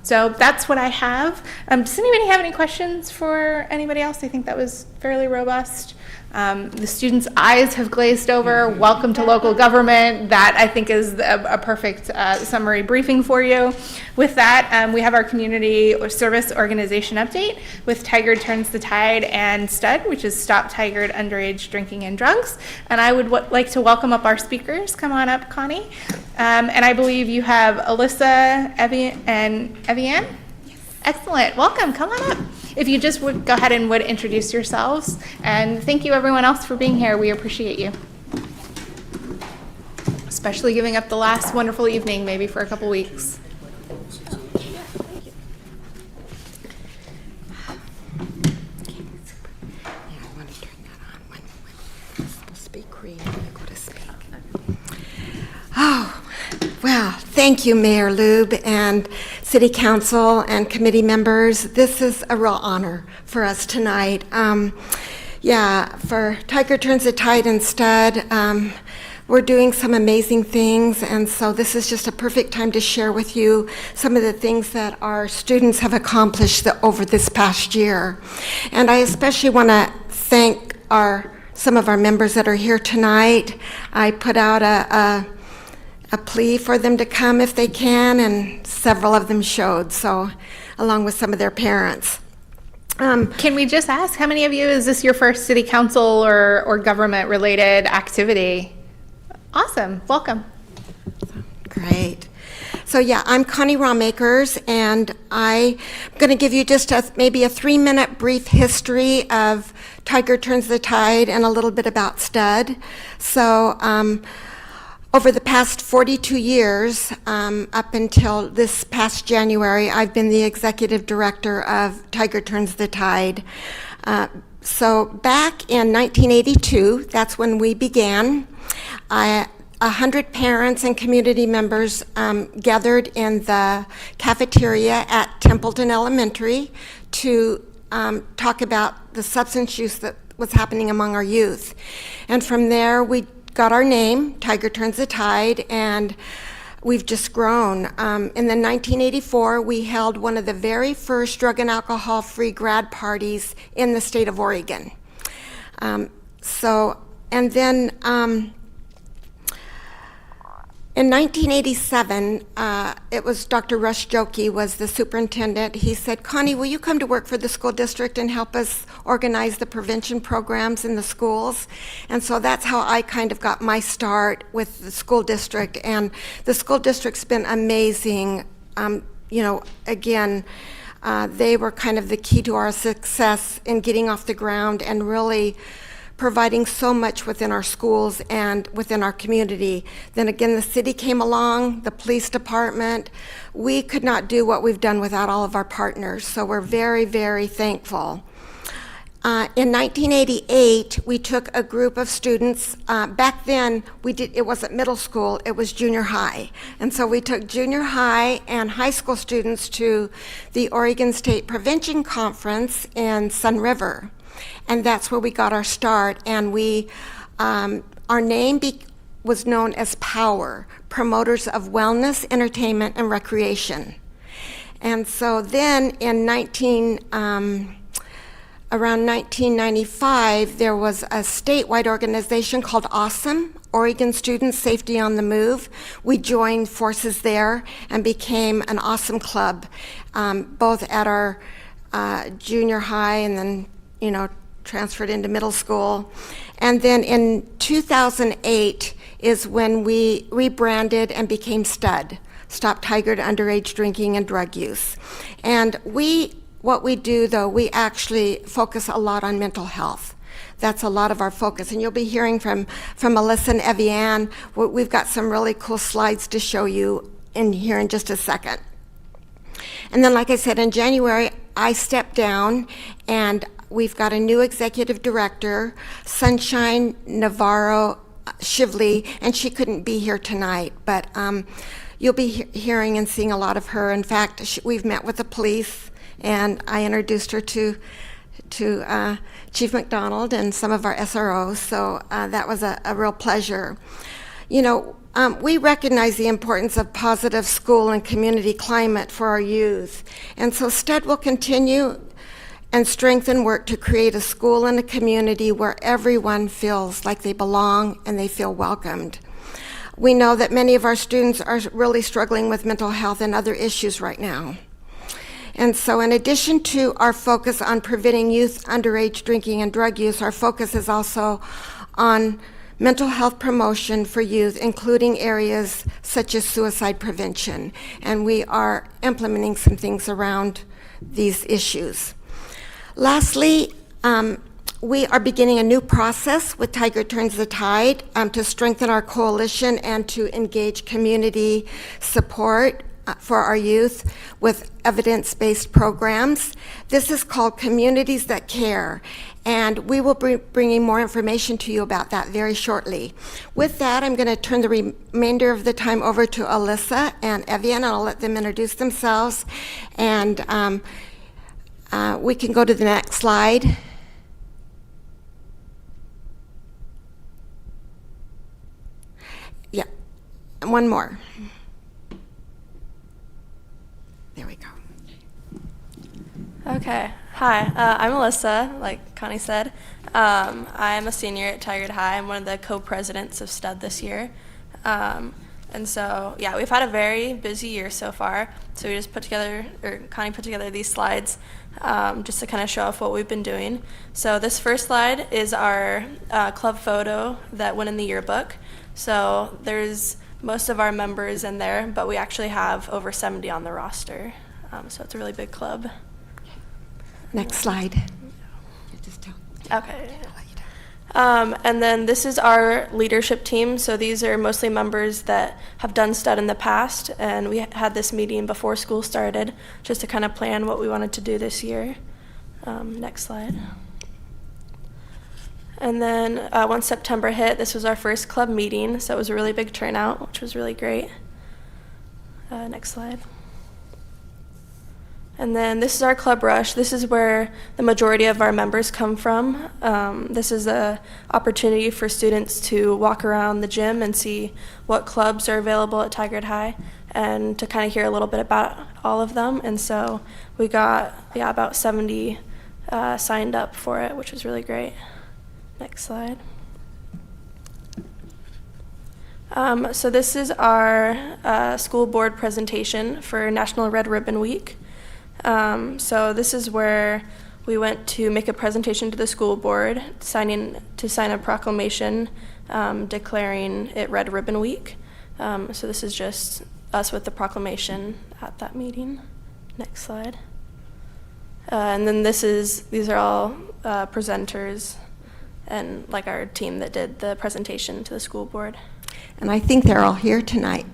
So that's what I have. Does anybody have any questions for anybody else? I think that was fairly robust. The students' eyes have glazed over. Welcome to local government. That, I think, is a perfect summary briefing for you. With that, we have our community or service organization update with Tigard Turns the Tide and STUD, which is Stop Tigard Underage Drinking and Drugs. And I would like to welcome up our speakers. Come on up, Connie. And I believe you have Alyssa, and Evian? Excellent. Welcome. Come on up. If you just would go ahead and would introduce yourselves. And thank you everyone else for being here. We appreciate you. Especially giving up the last wonderful evening, maybe for a couple weeks. Oh, well, thank you, Mayor Lube and City Council and committee members. This is a real honor for us tonight. For Tigard Turns the Tide and STUD, we're doing some amazing things, and so this is just a perfect time to share with you some of the things that our students have accomplished over this past year. And I especially want to thank some of our members that are here tonight. I put out a plea for them to come if they can, and several of them showed, so along with some of their parents. Can we just ask, how many of you, is this your first city council or government related activity? Awesome, welcome. Great. So I'm Connie Rawmakers, and I'm going to give you just maybe a 3-minute brief history of Tigard Turns the Tide and a little bit about STUD. So over the past 42 years, up until this past January, I've been the executive director of Tigard Turns the Tide. So back in 1982, that's when we began. 100 parents and community members gathered in the cafeteria at Templeton Elementary to talk about the substance use that was happening among our youth. And from there, we got our name, Tigard Turns the Tide, and we've just grown. In the 1984, we held one of the very first drug and alcohol-free grad parties in the state of Oregon. In 1987, it was Dr. Rush Jokey was the superintendent. He said, Connie, will you come to work for the school district and help us organize the prevention programs in the schools? And so that's how I kind of got my start with the school district. And the school district's been amazing. They were kind of the key to our success in getting off the ground and really providing so much within our schools and within our community. Then again, the city came along, the police department. We could not do what we've done without all of our partners, so we're very, very thankful. In 1988, we took a group of students. Back then, it wasn't middle school, it was junior high. And so we took junior high and high school students to the Oregon State Prevention Conference in Sun River. And that's where we got our start. And our name was known as POWER, Promoters of Wellness, Entertainment, and Recreation. And so then in around 1995, there was a statewide organization called AWESOME, Oregon Student Safety on the Move. We joined forces there and became an AWESOME club, both at our junior high and then transferred into middle school. And then in 2008 is when we rebranded and became STUD, Stop Tigard Underage Drinking and Drug Use. And what we do, though, we actually focus a lot on mental health. That's a lot of our focus. And you'll be hearing from Melissa and Evian. We've got some really cool slides to show you in here in just a second. And then, like I said, in January, I stepped down, and we've got a new executive director, Sunshine Navarro Shively, and she couldn't be here tonight, but you'll be hearing and seeing a lot of her. In fact, we've met with the police, and I introduced her to Chief McDonald and some of our SROs, so that was a real pleasure. We recognize the importance of positive school and community climate for our youth, and so STUD will continue and strengthen work to create a school and a community where everyone feels like they belong and they feel welcomed. We know that many of our students are really struggling with mental health and other issues right now. And so in addition to our focus on preventing youth underage drinking and drug use, our focus is also on mental health promotion for youth, including areas such as suicide prevention. And we are implementing some things around these issues. Lastly, we are beginning a new process with Tiger Turns the Tide to strengthen our coalition and to engage community support for our youth with evidence-based programs. This is called Communities That Care, and we will be bringing more information to you about that very shortly. With that, I'm going to turn the remainder of the time over to Alyssa and Evian, and I'll let them introduce themselves. And we can go to the next slide. Yeah, and one more. There we go. Okay. Hi, I'm Alyssa, like Connie said. I'm a senior at Tigard High. I'm one of the co-presidents of STUD this year. And so, yeah, we've had a very busy year so far. So we just Connie put together these slides just to kind of show off what we've been doing. So this first slide is our club photo that went in the yearbook. So there's most of our members in there, but we actually have over 70 on the roster. So it's a really big club. Next slide. Okay. And then this is our leadership team. So these are mostly members that have done STUD in the past, and we had this meeting before school started just to kind of plan what we wanted to do this year. Next slide. And then once September hit, this was our first club meeting, so it was a really big turnout, which was really great. Next slide. And then this is our Club Rush. This is where the majority of our members come from. This is an opportunity for students to walk around the gym and see what clubs are available at Tigard High and to kind of hear a little bit about all of them. And so we got about 70 signed up for it, which was really great. Next slide. So this is our school board presentation for National Red Ribbon Week. So this is where we went to make a presentation to the school board, sign a proclamation declaring it Red Ribbon Week. So this is just us with the proclamation at that meeting. Next slide. And then these are all presenters and like our team that did the presentation to the school board. And I think they're all here tonight.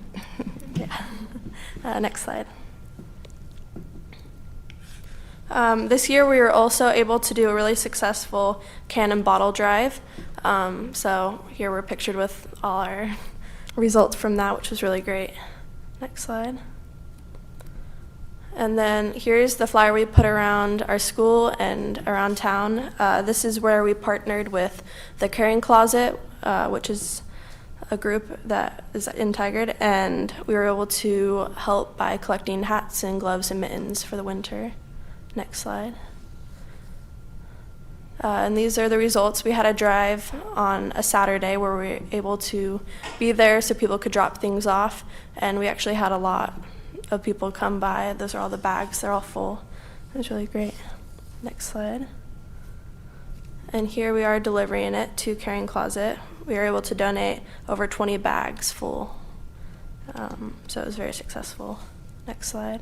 Yeah. Next slide. This year we were also able to do a really successful can and bottle drive. So here we're pictured with all our results from that, which was really great. Next slide. And then here's the flyer we put around our school and around town. This is where we partnered with the Caring Closet, which is a group that is in Tigard, and we were able to help by collecting hats and gloves and mittens for the winter. Next slide. And these are the results. We had a drive on a Saturday where we were able to be there so people could drop things off, and we actually had a lot of people come by. Those are all the bags. They're all full. It was really great. Next slide. And here we are delivering it to Caring Closet. We were able to donate over 20 bags full. So it was very successful. Next slide.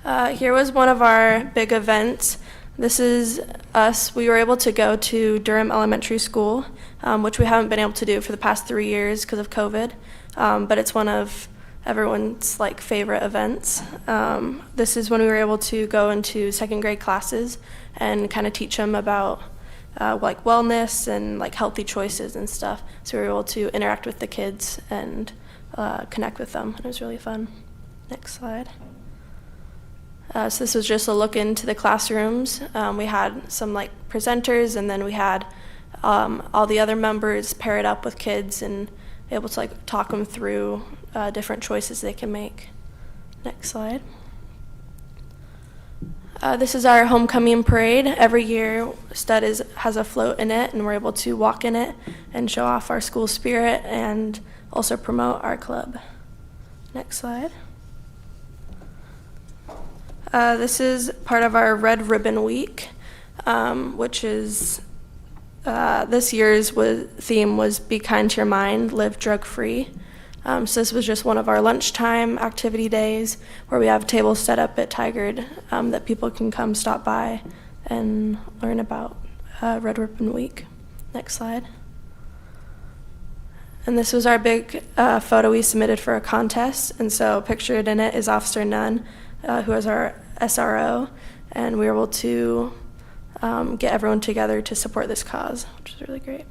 Here was one of our big events. This is us. We were able to go to Durham Elementary School, which we haven't been able to do for the past 3 years because of COVID. But it's one of everyone's favorite events. This is when we were able to go into second grade classes and kind of teach them about wellness and healthy choices and stuff. So we were able to interact with the kids and connect with them. It was really fun. Next slide. So this was just a look into the classrooms. We had some presenters, and then we had all the other members paired up with kids and able to talk them through different choices they can make. Next slide. This is our homecoming parade. Every year, Stud has a float in it, and we're able to walk in it and show off our school spirit and also promote our club. Next slide. This is part of our Red Ribbon Week, which is this year's theme was Be Kind to Your Mind, Live Drug Free. So this was just one of our lunchtime activity days where we have tables set up at Tigard that people can come stop by and learn about Red Ribbon Week. Next slide. And this was our big photo we submitted for a contest. And so pictured in it is Officer Nunn, who is our SRO. And we were able to get everyone together to support this cause, which is really great.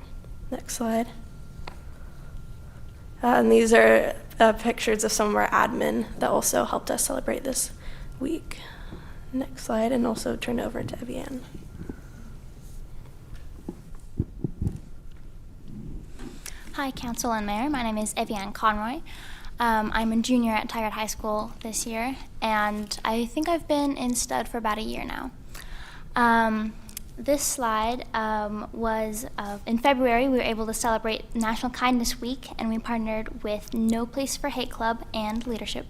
Next slide. And these are pictures of some of our admin that also helped us celebrate this week. Next slide, and also turn it over to Evian. Hi, Council and Mayor. My name is Evian Conroy. I'm a junior at Tigard High School this year, and I think I've been in Stud for about a year now. This slide was in February. We were able to celebrate National Kindness Week, and we partnered with No Place for Hate Club and Leadership.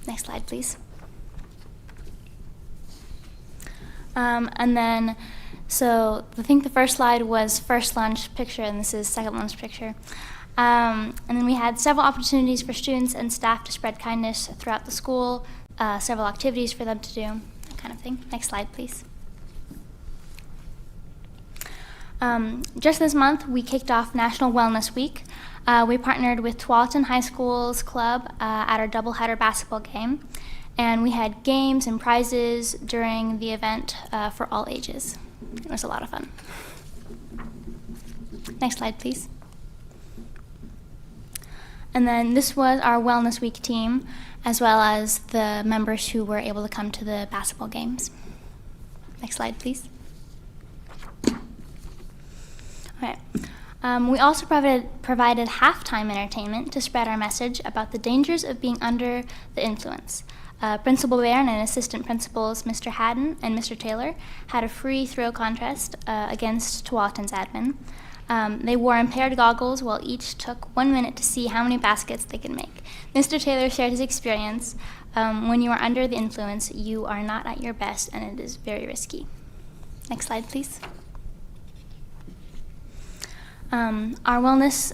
Next slide, please. And then, so I think the first slide was first lunch picture, and this is second lunch picture. And then we had several opportunities for students and staff to spread kindness throughout the school, several activities for them to do, that kind of thing. Next slide, please. Just this month, we kicked off National Wellness Week. We partnered with Tualatin High School's club at our doubleheader basketball game, and we had games and prizes during the event for all ages. It was a lot of fun. Next slide, please. And then this was our Wellness Week team, as well as the members who were able to come to the basketball games. Next slide, please. Okay. We also provided halftime entertainment to spread our message about the dangers of being under the influence. Principal Barron and assistant principals Mr. Haddon and Mr. Taylor had a free throw contest against Tualatin's admin. They wore impaired goggles while each took 1 minute to see how many baskets they could make. Mr. Taylor shared his experience. When you are under the influence, you are not at your best, and it is very risky. Next slide, please. Our wellness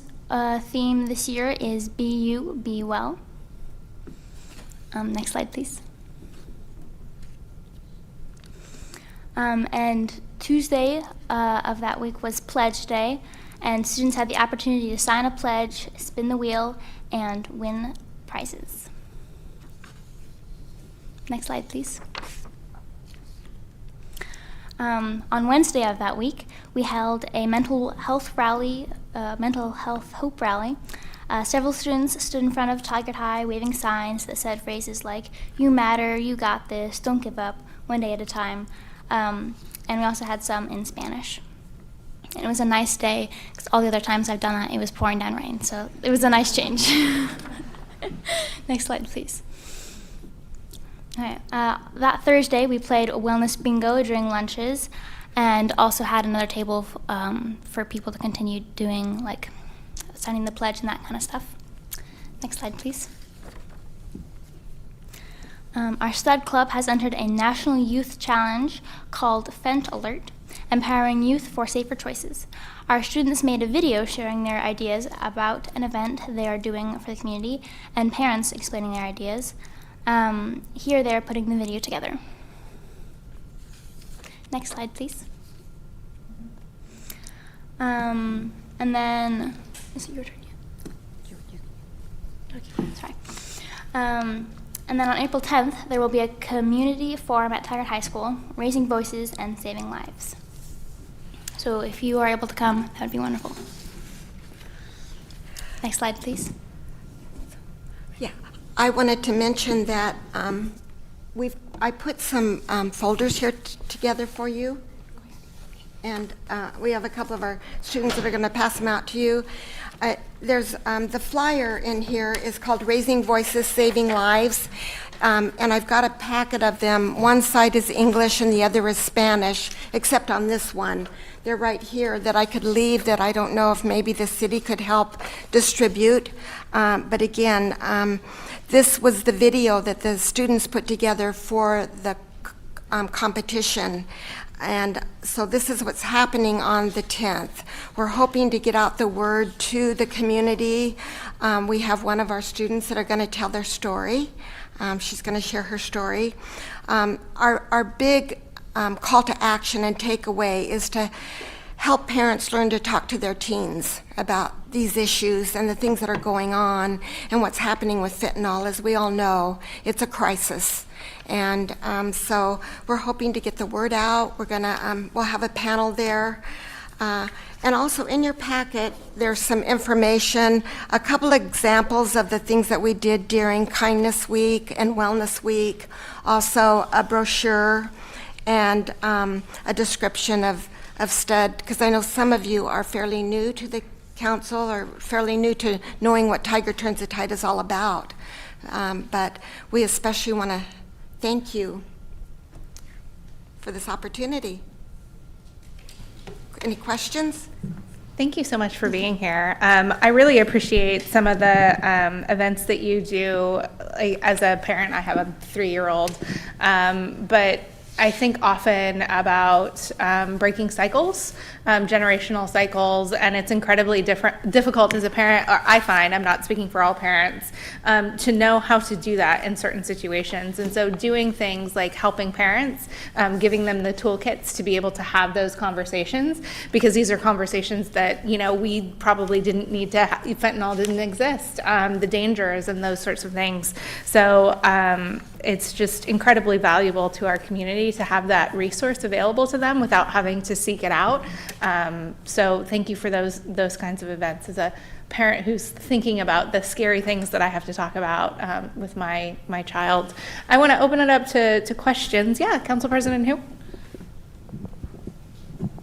theme this year is Be You, Be Well. Next slide, please. And Tuesday of that week was Pledge Day, and students had the opportunity to sign a pledge, spin the wheel, and win prizes. Next slide, please. On Wednesday of that week, we held a mental health hope rally. Several students stood in front of Tigard High waving signs that said phrases like, "You matter, you got this, don't give up, one day at a time." And we also had some in Spanish. And it was a nice day, because all the other times I've done that, it was pouring down rain, so it was a nice change. Next slide, please. All right. That Thursday, we played a wellness bingo during lunches, and also had another table for people to continue doing, like, signing the pledge and that kind of stuff. Next slide, please. Our Stud Club has entered a national youth challenge called Fent Alert, empowering youth for safer choices. Our students made a video sharing their ideas about an event they are doing for the community, and parents explaining their ideas. Here they're putting the video together. Next slide, please. And then, is it your turn yet? Okay, sorry. And then on April 10th, there will be a community forum at Tigard High School, raising voices and saving lives. So if you are able to come, that would be wonderful. Next slide, please. Yeah, I wanted to mention that I put some folders here together for you, and we have a couple of our students that are going to pass them out to you. There's the flyer in here is called Raising Voices, Saving Lives, And I've got a packet of them. One side is English and the other is Spanish, except on this one. They're right here that I could leave, that I don't know if maybe the city could help distribute. But again, this was the video that the students put together for the competition. And so this is what's happening on the 10th. We're hoping to get out the word to the community. We have one of our students that are going to tell their story. She's going to share her story. Our big call to action and takeaway is to help parents learn to talk to their teens about these issues and the things that are going on and what's happening with fentanyl. As we all know, it's a crisis. And so we're hoping to get the word out. We'll have a panel there. And also in your packet, there's some information, a couple examples of the things that we did during Kindness Week and Wellness Week, also a brochure and a description of STUD, because I know some of you are fairly new to the council or fairly new to knowing what Tiger Turns the Tide is all about. But we especially want to thank you for this opportunity. Any questions? Thank you so much for being here. I really appreciate some of the events that you do. As a parent, I have a 3-year-old, but I think often about breaking cycles, generational cycles, and it's incredibly difficult as a parent, or I find, I'm not speaking for all parents, to know how to do that in certain situations. And so doing things like helping parents, giving them the toolkits to be able to have those conversations, because these are conversations that, we probably didn't need to fentanyl didn't exist, the dangers and those sorts of things. So it's just incredibly valuable to our community to have that resource available to them without having to seek it out. So thank you for those kinds of events. As a parent who's thinking about the scary things that I have to talk about with my child, I want to open it up to questions. Yeah, Council President Hu.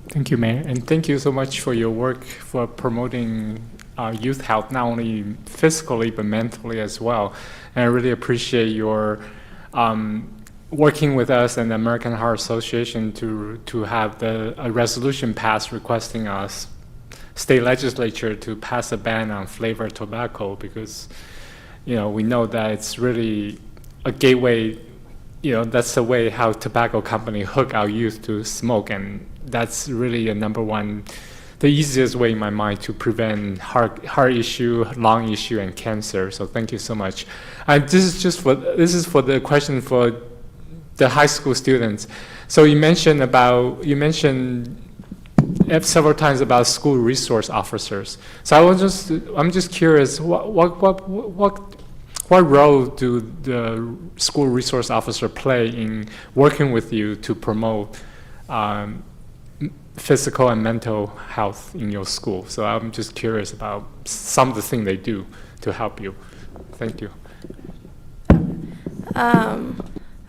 Thank you, Mayor, and thank you so much for your work for promoting youth health, not only physically but mentally as well. And I really appreciate your working with us and the American Heart Association to have a resolution passed requesting us state legislature to pass a ban on flavored tobacco, because we know that it's really a gateway. That's the way how tobacco company hook our youth to smoke, and that's really a number one, the easiest way in my mind to prevent heart issue, lung issue, and cancer. So thank you so much. This is for the question for the high school students. So you mentioned several times about school resource officers. So I'm just curious, what role do the school resource officer play in working with you to promote physical and mental health in your school? So I'm just curious about some of the things they do to help you. Thank you.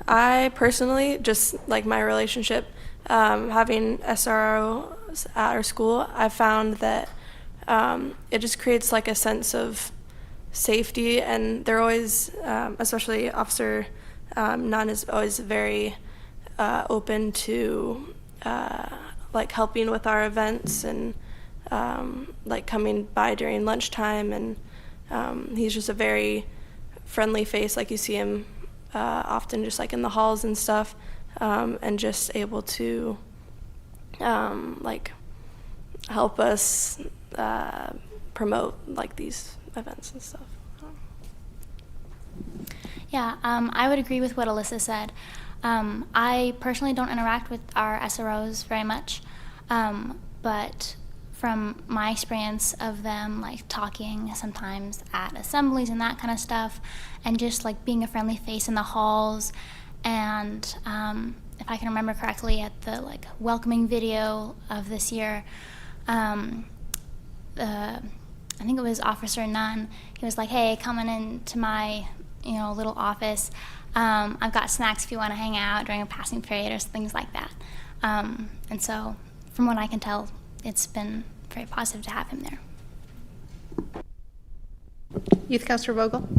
I personally, just like my relationship, having SROs at our school, I found that it just creates like a sense of safety, and they're always, especially Officer Nunn is always very open to like helping with our events and like coming by during lunchtime, and he's just a very friendly face, like you see him often just like in the halls and stuff, and just able to like help us promote like these events and stuff. Yeah, I would agree with what Alyssa said. I personally don't interact with our SROs very much, but from my experience of them like talking sometimes at assemblies and that kind of stuff, and just like being a friendly face in the halls, and if I can remember correctly, at the like welcoming video of this year, I think it was Officer Nunn, he was like, hey, coming into my little office, I've got snacks if you want to hang out during a passing period or things like that. And so from what I can tell, it's been very positive to have him there. Youth Councilor Vogel.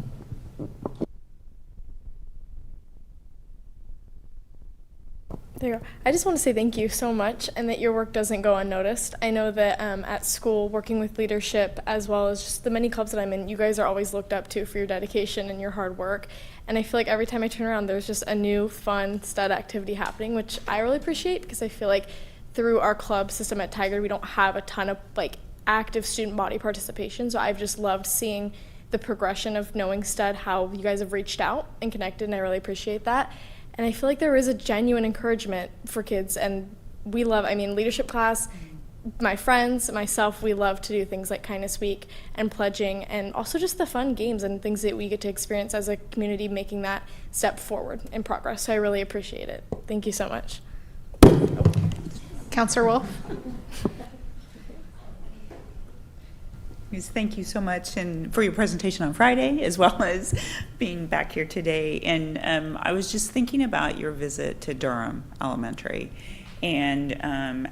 There you go. I just want to say thank you so much and that your work doesn't go unnoticed. I know that at school, working with leadership as well as just the many clubs that I'm in, you guys are always looked up to for your dedication and your hard work. And I feel like every time I turn around, there's just a new fun stud activity happening, which I really appreciate because I feel like through our club system at Tigard, we don't have a ton of like active student body participation. So I've just loved seeing the progression of knowing stud, how you guys have reached out and connected, and I really appreciate that. And I feel like there is a genuine encouragement for kids, and we love, I mean, leadership class, my friends, myself, we love to do things like Kindness Week and pledging, and also just the fun games and things that we get to experience as a community, making that step forward in progress. So I really appreciate it. Thank you so much. Counselor Wolf? Yes, thank you so much, and for your presentation on Friday, as well as being back here today. And I was just thinking about your visit to Durham Elementary and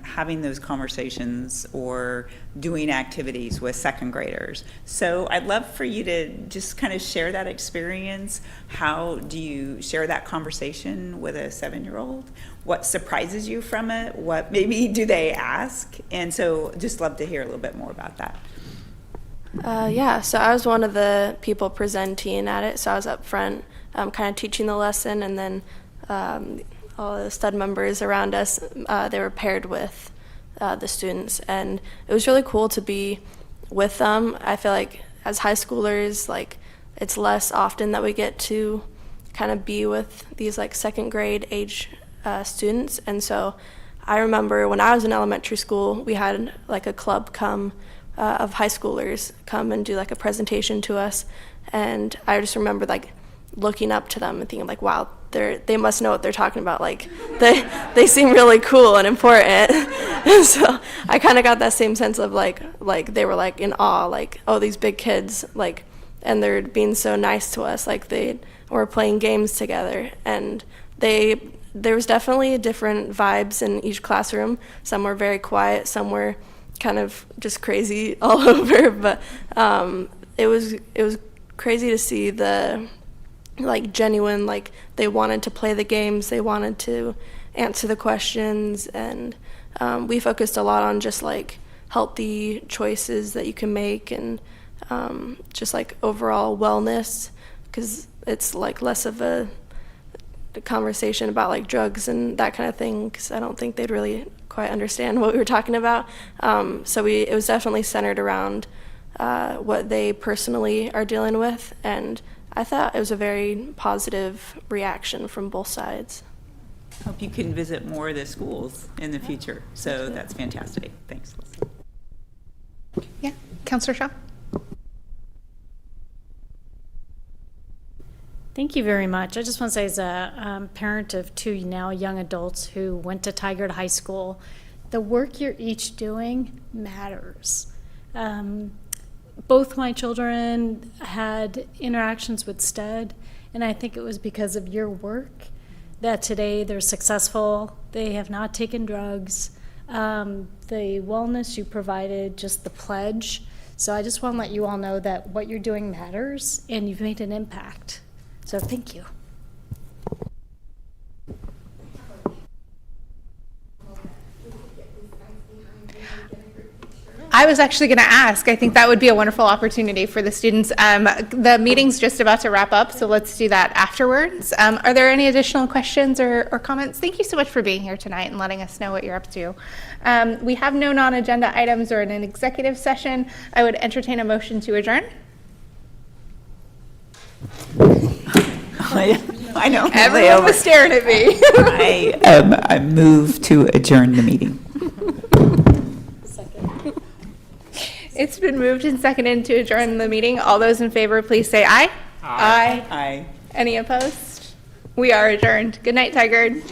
having those conversations or doing activities with second graders. So I'd love for you to just kind of share that experience. How do you share that conversation with a 7-year-old? What surprises you from it? What maybe do they ask? And so just love to hear a little bit more about that. Yeah, so I was one of the people presenting at it, so I was up front kind of teaching the lesson, and then all the stud members around us, they were paired with the students, and it was really cool to be with them. I feel like as high schoolers, like it's less often that we get to kind of be with these like second grade age students, and so I remember when I was in elementary school, we had like a club come of high schoolers come and do like a presentation to us, and I just remember like looking up to them and thinking like, wow, they must know what they're talking about, like they seem really cool and important. And so I kind of got that same sense of like they were like in awe, like, oh, these big kids, like, and they're being so nice to us, like they were playing games together, and there was definitely different vibes in each classroom. Some were very quiet, some were kind of just crazy all over, but it was crazy to see the like genuine, like they wanted to play the games, they wanted to answer the questions, and we focused a lot on just like healthy choices that you can make, and just like overall wellness, because it's like less of a conversation about like drugs and that kind of thing, because I don't think they'd really quite understand what we were talking about. So it was definitely centered around what they personally are dealing with, and I thought it was a very positive reaction from both sides. Hope you can visit more of the schools in the future. So that's fantastic. Thanks, Leslie. Yeah, Counselor Shaw? Thank you very much. I just want to say, as a parent of two now young adults who went to Tigard High School, the work you're each doing matters. Both my children had interactions with STED, and I think it was because of your work that today they're successful. They have not taken drugs. The wellness you provided, just the pledge. So I just want to let you all know that what you're doing matters, and you've made an impact. So thank you. I was actually going to ask. I think that would be a wonderful opportunity for the students. The meeting's just about to wrap up, so let's do that afterwards. Are there any additional questions or comments? Thank you so much for being here tonight and letting us know what you're up to. We have no non-agenda items or an executive session. I would entertain a motion to adjourn. I know. Everyone was staring at me. I move to adjourn the meeting. It's been moved and seconded to adjourn the meeting. All those in favor, please say aye. Aye. Aye. Any opposed? We are adjourned. Good night, Tigard.